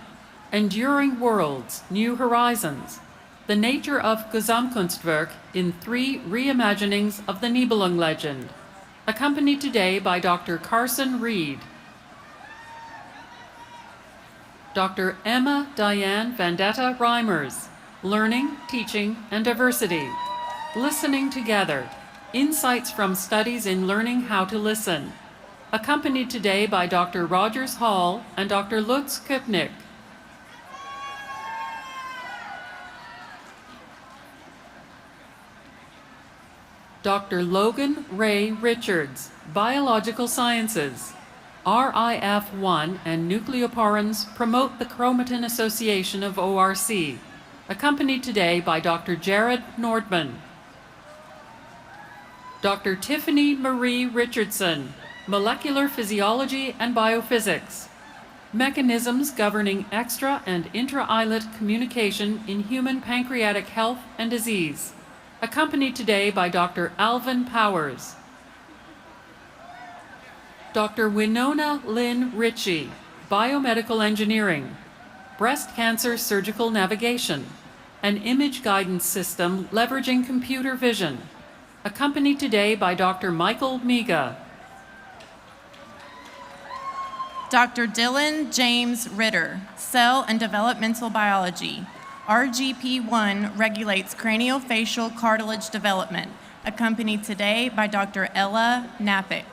Enduring Worlds, New Horizons, the nature of Gesamtkunstwerk in 3 reimaginings of the Nibelung legend, accompanied today by Dr. Carson Reed, Dr. Emma Diane Vandetta Reimers, Learning, Teaching, and Diversity, Listening Together, Insights from Studies in Learning How to Listen, accompanied today by Dr. Rogers Hall and Dr. Lutz Köpnick, Dr. Logan Ray Richards, Biological Sciences, RIF1 and nucleoporins promote the chromatin association of ORC, accompanied today by Dr. Jared Nordman, Dr. Tiffany Marie Richardson, Molecular Physiology and Biophysics, Mechanisms Governing Extra and Intra-Islet Communication in Human Pancreatic Health and Disease, accompanied today by Dr. Alvin Powers. Dr. Winona Lynn Ritchie, Biomedical Engineering, Breast Cancer Surgical Navigation, an image guidance system leveraging computer vision, accompanied today by Dr. Michael Miga. Dr. Dylan James Ritter, Cell and Developmental Biology. RGP1 regulates craniofacial cartilage development, accompanied today by Dr. Ella Napick.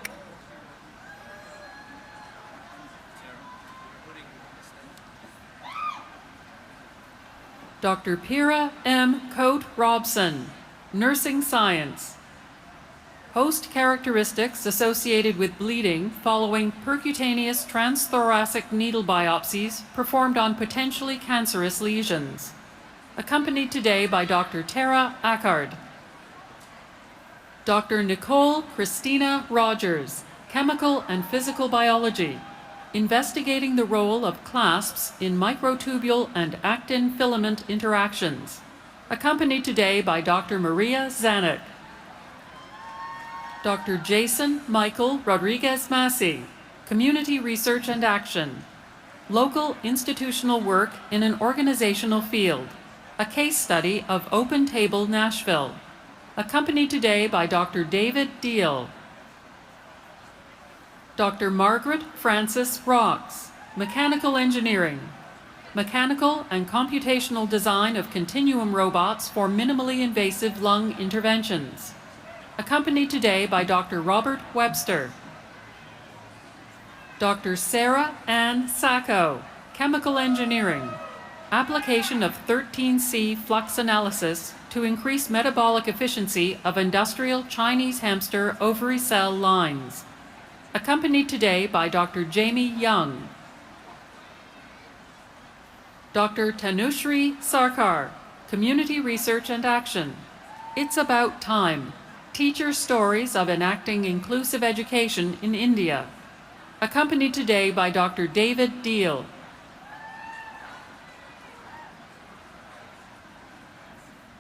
Dr. Pira M. Coate-Robson, Nursing Science. Host characteristics associated with bleeding following percutaneous transthoracic needle biopsies performed on potentially cancerous lesions. Accompanied today by Dr. Tara Ackard. Dr. Nicole Christina Rogers, Chemical and Physical Biology, investigating the role of clasps in microtubule and actin filament interactions. Accompanied today by Dr. Maria Zanuck. Dr. Jason Michael Rodriguez Massey, Community Research and Action, Local Institutional Work in an Organizational Field, a case study of Open Table Nashville. Accompanied today by Dr. David Deal. Dr. Margaret Frances Rocks, Mechanical Engineering, Mechanical and Computational Design of Continuum Robots for Minimally Invasive Lung Interventions. Accompanied today by Dr. Robert Webster. Dr. Sarah Ann Sacco, Chemical Engineering, Application of 13C flux analysis to increase metabolic efficiency of industrial Chinese hamster ovary cell lines. Accompanied today by Dr. Jamie Young. Dr. Tanushri Sarkar, Community Research and Action. It's About Time. Teacher Stories of Enacting Inclusive Education in India. Accompanied today by Dr. David Deal.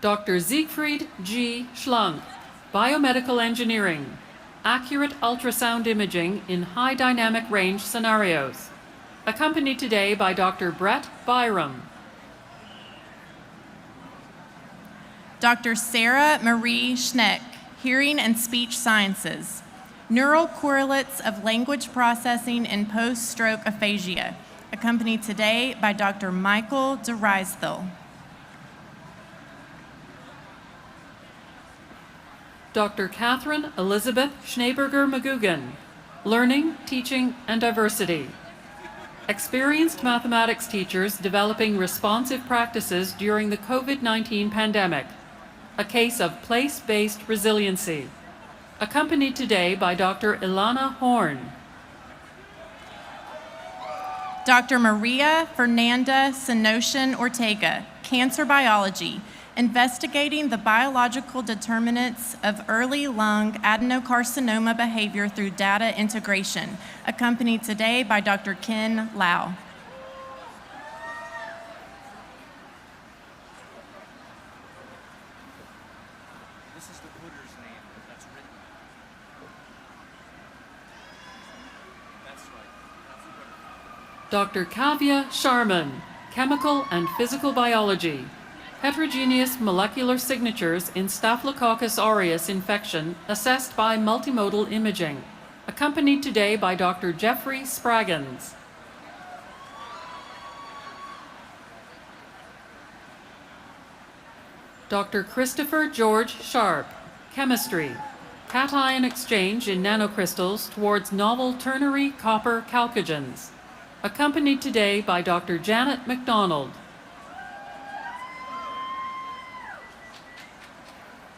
Dr. Siegfried G. Schlunk, Biomedical Engineering, Accurate Ultrasound Imaging in High Dynamic Range Scenarios. Accompanied today by Dr. Brett Byram. Dr. Sarah Marie Schneck, Hearing and Speech Sciences, Neural Correlates of Language Processing in Post-Stroke Aphasia, accompanied today by Dr. Michael DeRisethel. Dr. Catherine Elizabeth Schneeberger-McGugan, Learning, Teaching, and Diversity. Experienced mathematics teachers developing responsive practices during the COVID-19 pandemic. A case of place-based resiliency. Accompanied today by Dr. Ilana Horn. Dr. Maria Fernanda Senoshin Ortega, Cancer Biology, investigating the biological determinants of early lung adenocarcinoma behavior through data integration, accompanied today by Dr. Ken Lau. This is the putter's name that's written. That's right. Dr. Kavya Sharman, Chemical and Physical Biology. Heterogeneous molecular signatures in Staphylococcus aureus infection assessed by multimodal imaging. Accompanied today by Dr. Jeffrey Spraggins. Dr. Christopher George Sharp, Chemistry. Cation exchange in nanocrystals towards novel ternary copper chalcogens. Accompanied today by Dr. Janet McDonald.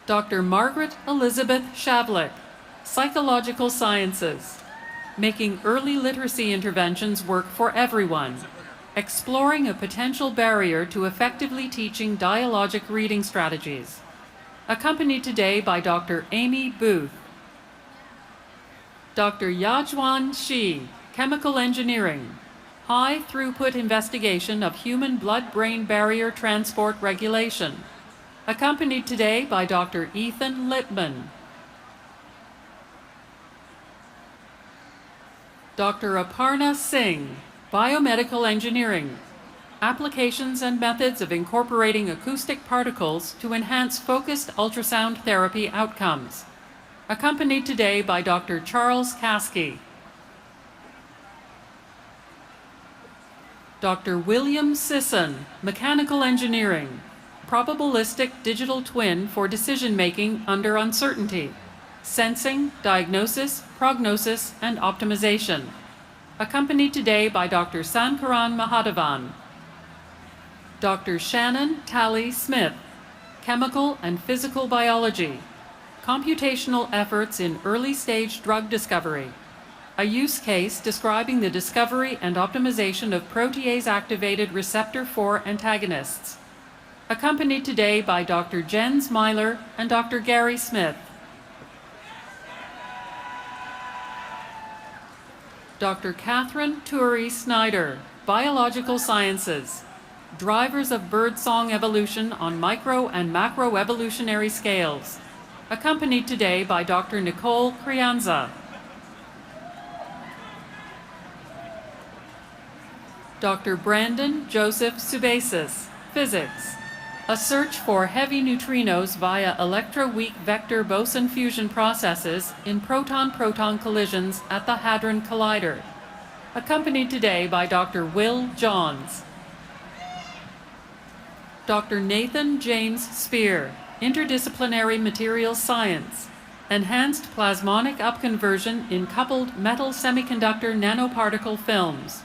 Dr. Margaret Elizabeth Shavlik, Psychological Sciences. Making early literacy interventions work for everyone. Exploring a potential barrier to effectively teaching dialogic reading strategies. Accompanied today by Dr. Amy Booth. Dr. Yajwan Shi, Chemical Engineering. High throughput investigation of human blood-brain barrier transport regulation. accompanied today by Dr. Ethan Lippman. Dr. Aparna Singh, Biomedical Engineering, Applications and Methods of Incorporating Acoustic Particles to Enhance Focused Ultrasound Therapy Outcomes, accompanied today by Dr. Charles Caskey. Dr. William Sisson, Mechanical Engineering, Probabilistic Digital Twin for Decision-Making Under Uncertainty, Sensing, Diagnosis, Prognosis, and Optimization, accompanied today by Dr. Sankaran Mahadevan. Dr. Shannon Talley Smith, Chemical and Physical Biology, Computational Efforts in Early-Stage Drug Discovery, a use case describing the discovery and optimization of protease-activated receptor 4 antagonists, accompanied today by Dr. Jens Myler and Dr. Gary Smith. Dr. Catherine Turi Snyder, Biological Sciences, Drivers of Birdsong Evolution on Micro and Macroevolutionary Scales, accompanied today by Dr. Nicole Crianza. Dr. Brandon Joseph Subasis, Physics, a search for heavy neutrinos via electroweak vector boson fusion processes in proton-proton collisions at the Hadron Collider, accompanied today by Dr. Will Johns. Dr. Nathan James Spear, Interdisciplinary Materials Science, Enhanced Plasmonic Upconversion in Coupled Metal Semiconductor Nanoparticle Films,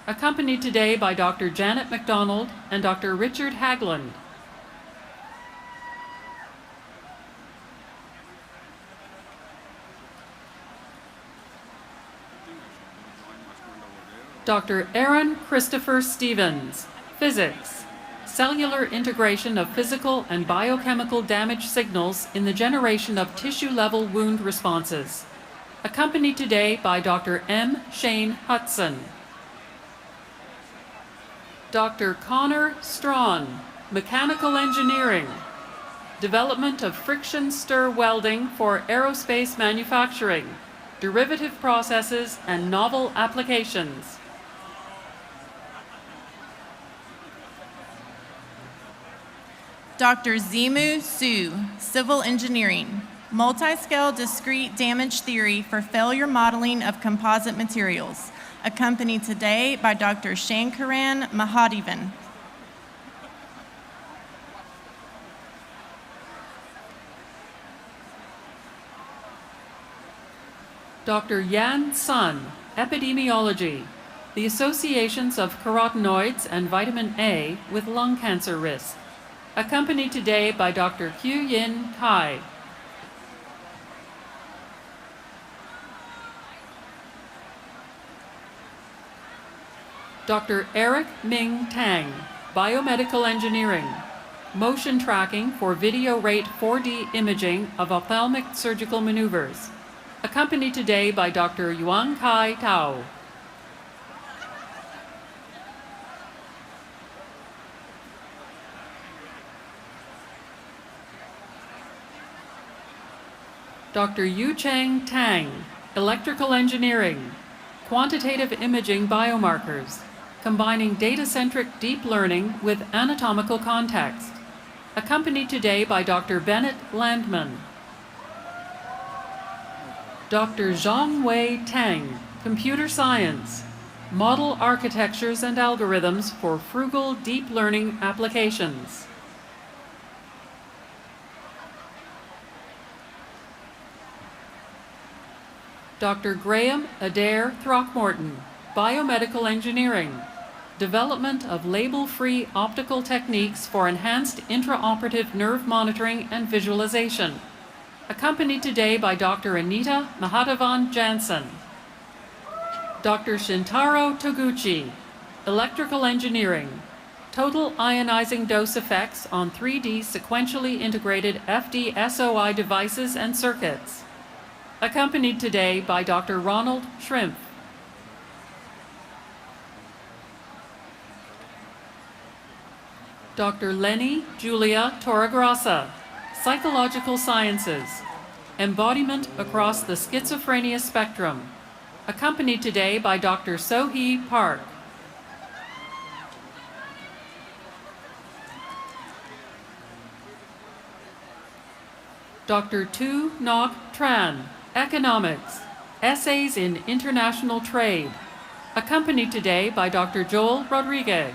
accompanied today by Dr. Janet McDonald and Dr. Richard Hagland. Dr. Aaron Christopher Stevens, Physics, Cellular Integration of Physical and Biochemical Damage Signals in the Generation of Tissue-Level Wound Responses, accompanied today by Dr. M. Shane Hudson. Dr. Connor Strawn, Mechanical Engineering, Development of Friction Stir Welding for Aerospace Manufacturing, Derivative Processes and Novel Applications. Dr. Zimu Su, Civil Engineering, Multi-Scale Discrete Damage Theory for Failure Modeling of Composite Materials, accompanied today by Dr. Shankaran Mahadevan. Dr. Yan Sun, Epidemiology, the associations of carotenoids and vitamin A with lung cancer risk, accompanied today by Dr. Q-Yin Kai. Dr. Eric Ming Tang, Biomedical Engineering, Motion Tracking for Video Rate 4D Imaging of Ophthalmic Surgical Maneuvers, accompanied today by Dr. Yuan Kai Tao. Dr. Yu Cheng Tang, Electrical Engineering, Quantitative Imaging Biomarkers, combining data-centric deep learning with anatomical context, accompanied today by Dr. Bennett Landman. Dr. Zhongwei Tang, Computer Science, Model Architectures and Algorithms for Frugal Deep Learning Applications. Dr. Graham Adair Throckmorton, Biomedical Engineering, Development of Label-Free Optical Techniques for Enhanced Intraoperative Nerve Monitoring and Visualization, accompanied today by Dr. Anita Mahadevan Jansen. Dr. Shintaro Toguchi, Electrical Engineering, Total Ionizing Dose Effects on 3D Sequentially Integrated FD-SOI Devices and Circuits, accompanied today by Dr. Ronald Schrimpf. Dr. Lenny Julia Torregrossa, Psychological Sciences, Embodiment Across the Schizophrenia Spectrum, accompanied today by Dr. Sohee Park. Dr. Tu Ngoc Tran, Economics, Essays in International Trade, accompanied today by Dr. Joel Rodriguez.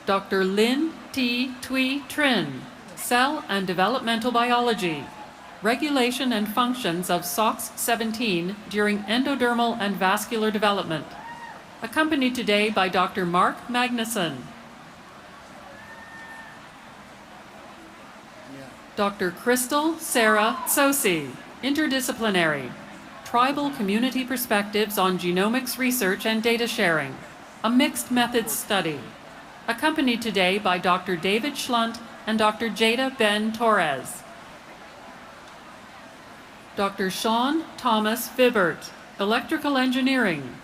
Dr. Lin T. Thuy Trinh, Cell and Developmental Biology, Regulation and Functions of SOX17 during Endodermal and Vascular Development, accompanied today by Dr. Mark Magnuson. Dr. Crystal Sarah Tsosi, Interdisciplinary, Tribal Community Perspectives on Genomics Research and Data Sharing, a Mixed Methods Study, accompanied today by Dr. David Schlunt and Dr. Jada Ben Torres. Dr. Sean Thomas Vibert, Electrical Engineering,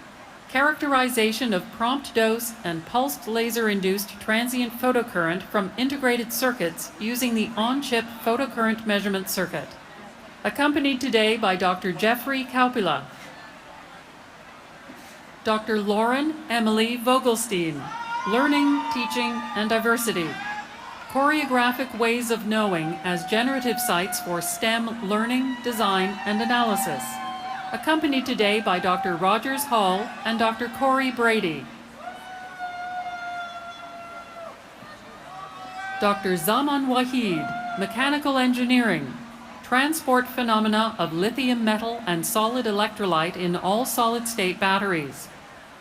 Characterization of prompt dose and pulsed laser-induced transient photocurrent from integrated circuits using the on-chip photocurrent measurement circuit, accompanied today by Dr. Jeffrey Kaupila. Dr. Lauren Emily Vogelstein, Learning, Teaching, and Diversity, Choreographic Ways of Knowing as Generative Sites for STEM Learning, Design, and Analysis, accompanied today by Dr. Rogers Hall and Dr. Corey Brady. Dr. Zaman Wahid, Mechanical Engineering, Transport Phenomena of Lithium Metal and Solid Electrolyte in All Solid-State Batteries,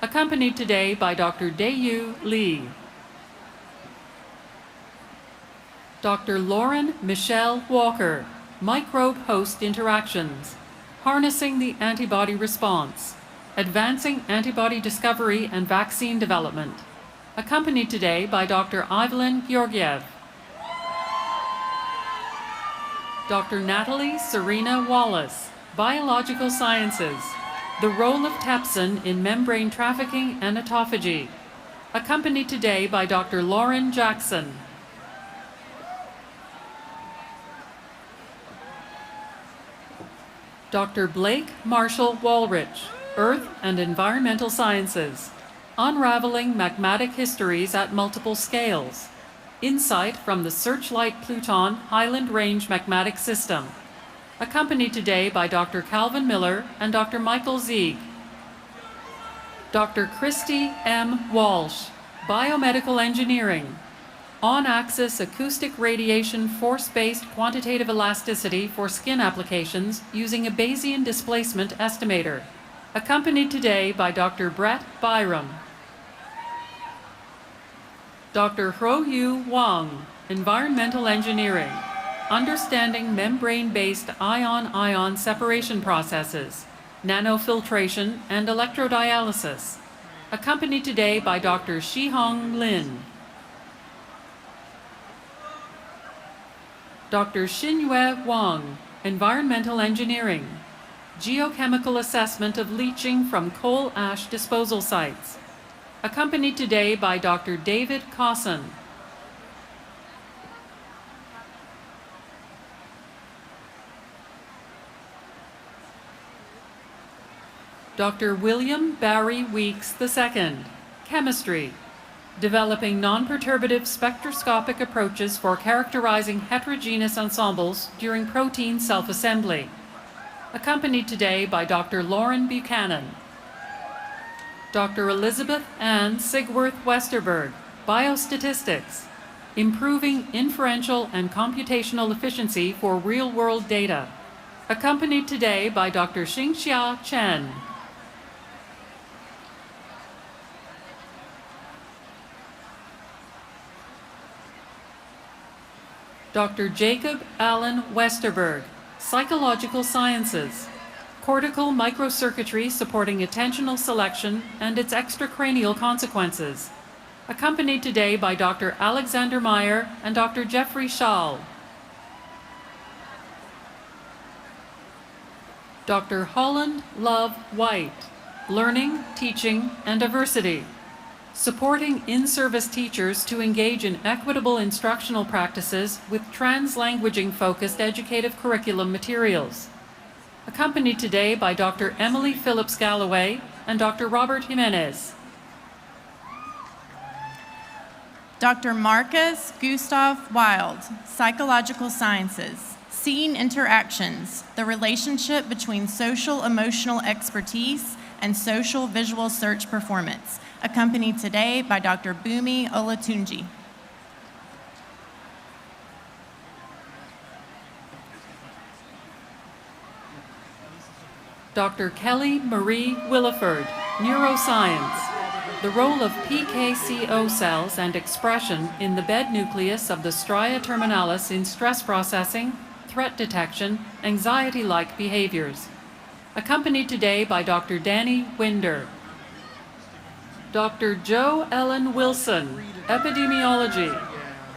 accompanied today by Dr. Daeyu Lee. Dr. Lauren Michelle Walker, Microbe-Host Interactions, Harnessing the Antibody Response, Advancing Antibody Discovery and Vaccine Development, accompanied today by Dr. Evelyn Georgiev. Dr. Natalie Serena Wallace, Biological Sciences, The Role of Tepsin in Membrane Trafficking and Autophagy, accompanied today by Dr. Lauren Jackson. Dr. Blake Marshall Walrich, Earth and Environmental Sciences, Unraveling Magmatic Histories at Multiple Scales, Insight from the Searchlight Pluton Highland Range Magmatic System, accompanied today by Dr. Calvin Miller and Dr. Michael Zieg. Dr. Christy M. Walsh, Biomedical Engineering, On-axis acoustic radiation force-based quantitative elasticity for skin applications using a Bayesian displacement estimator, accompanied today by Dr. Brett Byram. Dr. Hroyu Wang, Environmental Engineering, Understanding Membrane-Based Ion-Ion Separation Processes, Nanofiltration, and Electrodialysis, accompanied today by Dr. Shihong Lin. Dr. Xinyue Wang, Environmental Engineering, Geochemical Assessment of Leaching from Coal Ash Disposal Sites, accompanied today by Dr. David Cosson. Dr. William Barry Weeks II, Chemistry, Developing Non-Perturbative Spectroscopic Approaches for Characterizing Heterogeneous Ensembles During Protein Self-Assembly, accompanied today by Dr. Lauren Buchanan. Dr. Elizabeth Ann Sigworth Westerberg, Biostatistics, Improving Inferential and Computational Efficiency for Real-World Data, accompanied today by Dr. Xingxia Chen. Dr. Jacob Allen Westerberg, Psychological Sciences, Cortical Microcircuitry Supporting Attentional Selection and its Extracranial Consequences, accompanied today by Dr. Alexander Meyer and Dr. Jeffrey Schall. Dr. Holland Love White, Learning, Teaching, and Diversity, supporting in-service teachers to engage in equitable instructional practices with trans-languaging-focused educative curriculum materials. Accompanied today by Dr. Emily Phillips Galloway and Dr. Robert Jimenez. Dr. Marcus Gustav Wild, Psychological Sciences, Seeing Interactions, the relationship between social-emotional expertise and social-visual search performance, accompanied today by Dr. Bumi Olatunji. Dr. Kelly Marie Williford, Neuroscience, the role of PKCO cells and expression in the bed nucleus of the stria terminalis in stress processing, threat detection, anxiety-like behaviors. Accompanied today by Dr. Danny Winder. Dr. Jo Ellen Wilson, Epidemiology,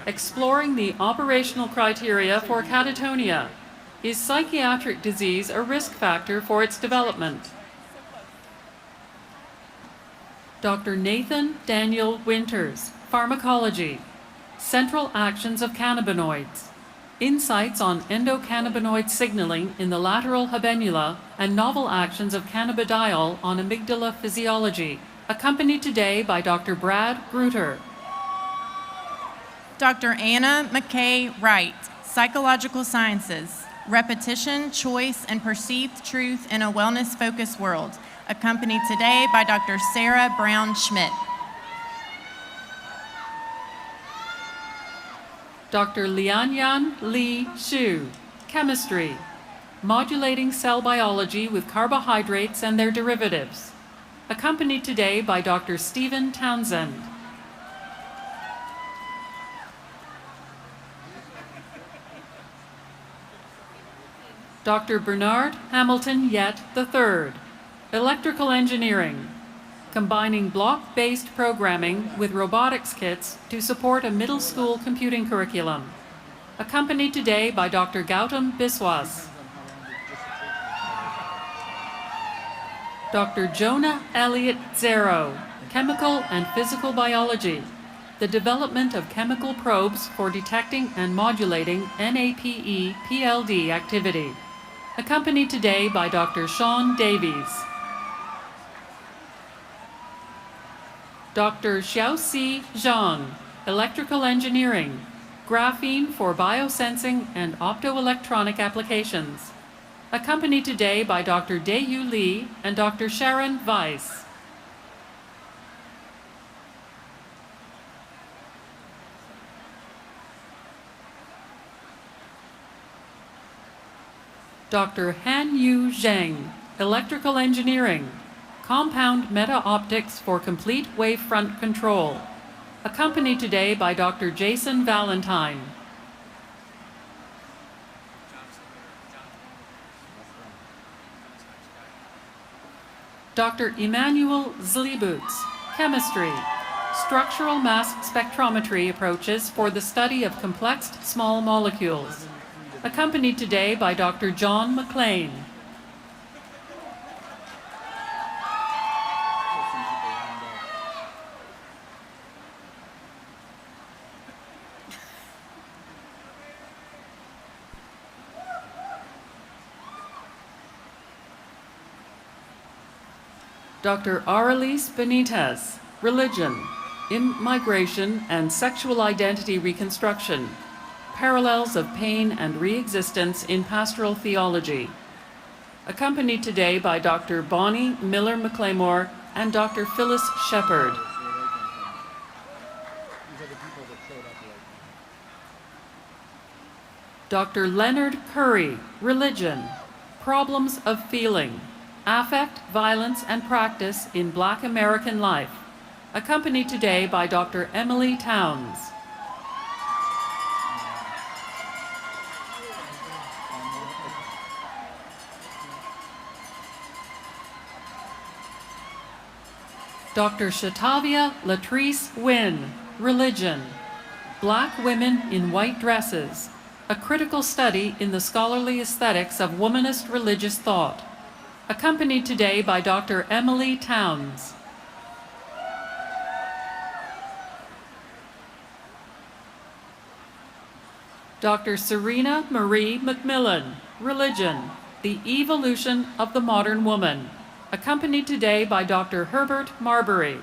exploring the operational criteria for catatonia. Is psychiatric disease a risk factor for its development? Dr. Nathan Daniel Winters, Pharmacology, Central Actions of Cannabinoids, Insights on endocannabinoid signaling in the lateral habenula and novel actions of cannabidiol on amygdala physiology, accompanied today by Dr. Brad Gruter. Dr. Anna McKay Wright, Psychological Sciences, Repetition, Choice, and Perceived Truth in a Wellness-Focused World, accompanied today by Dr. Sarah Brown Schmidt. Dr. Lianyan Li Xu, Chemistry, Modulating Cell Biology with Carbohydrates and Their Derivatives, accompanied today by Dr. Stephen Townsend. Dr. Bernard Hamilton Yett III, Electrical Engineering, combining block-based programming with robotics kits to support a middle school computing curriculum, accompanied today by Dr. Gautam Biswas. Dr. Jonah Elliott Zero, Chemical and Physical Biology, the development of chemical probes for detecting and modulating NAPE-PLD activity, accompanied today by Dr. Sean Davies. Dr. Xiaoxi Zhang, Electrical Engineering, Graphene for Biosensing and Optoelectronic Applications, accompanied today by Dr. Daeyu Lee and Dr. Sharon Weiss. Dr. Han-Yu Zheng, Electrical Engineering, Compound Meta-Optics for Complete Wavefront Control, accompanied today by Dr. Jason Valentine. Dr. Emmanuel Zlibutz, Chemistry, Structural Mass Spectrometry Approaches for the Study of Complex Small Molecules, accompanied today by Dr. John McLean. Dr. Aurelise Benitez, Religion, Immigration and Sexual Identity Reconstruction, Parallels of Pain and Re-existence in Pastoral Theology, accompanied today by Dr. Bonnie Miller McClaymore and Dr. Phyllis Shepard. Dr. Leonard Curry, Religion, Problems of Feeling, Affect, Violence, and Practice in Black American Life, accompanied today by Dr. Emily Towns. Dr. Shatavia Latrice Wynn, Religion, Black Women in White Dresses, a critical study in the scholarly aesthetics of womanist religious thought, accompanied today by Dr. Emily Towns. Dr. Serena Marie McMillan, Religion, the Evolution of the Modern Woman, accompanied today by Dr. Herbert Marbury.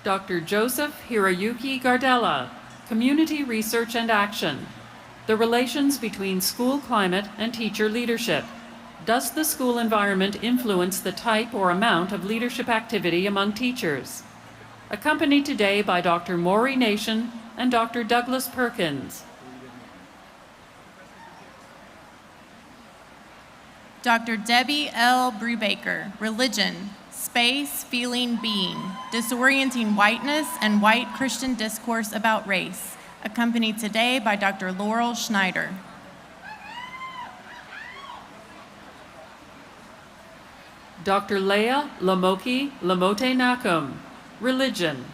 Dr. Joseph Hiroyuki Gardella, Community Research and Action, the relations between school climate and teacher leadership. Does the school environment influence the type or amount of leadership activity among teachers? Accompanied today by Dr. Maury Nation and Dr. Douglas Perkins. Dr. Debbie L. Brubaker, Religion, Space, Feeling, Being, Disorienting Whiteness and White Christian Discourse About Race, accompanied today by Dr. Laurel Schneider. Dr. Leah Lamoki Lamote Nakum, Religion,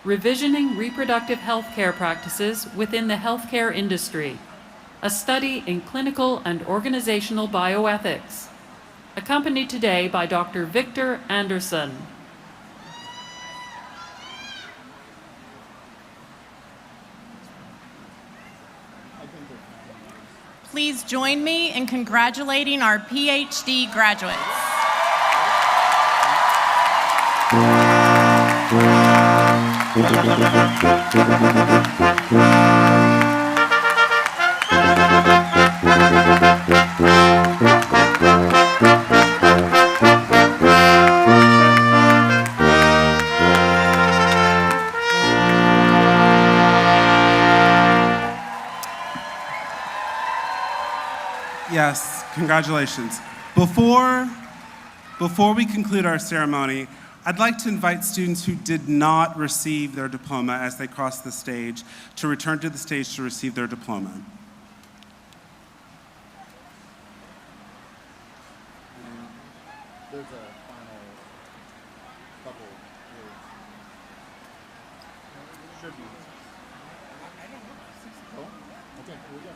Revisioning Reproductive Healthcare Practices Within the Healthcare Industry, a study in clinical and organizational bioethics, accompanied today by Dr. Victor Anderson. Please join me in congratulating our PhD graduates. Yes, congratulations. Before we conclude our ceremony, I'd like to invite students who did not receive their diploma as they cross the stage to return to the stage to receive their diploma. There's a final couple words. Should be. Oh, okay, here we go.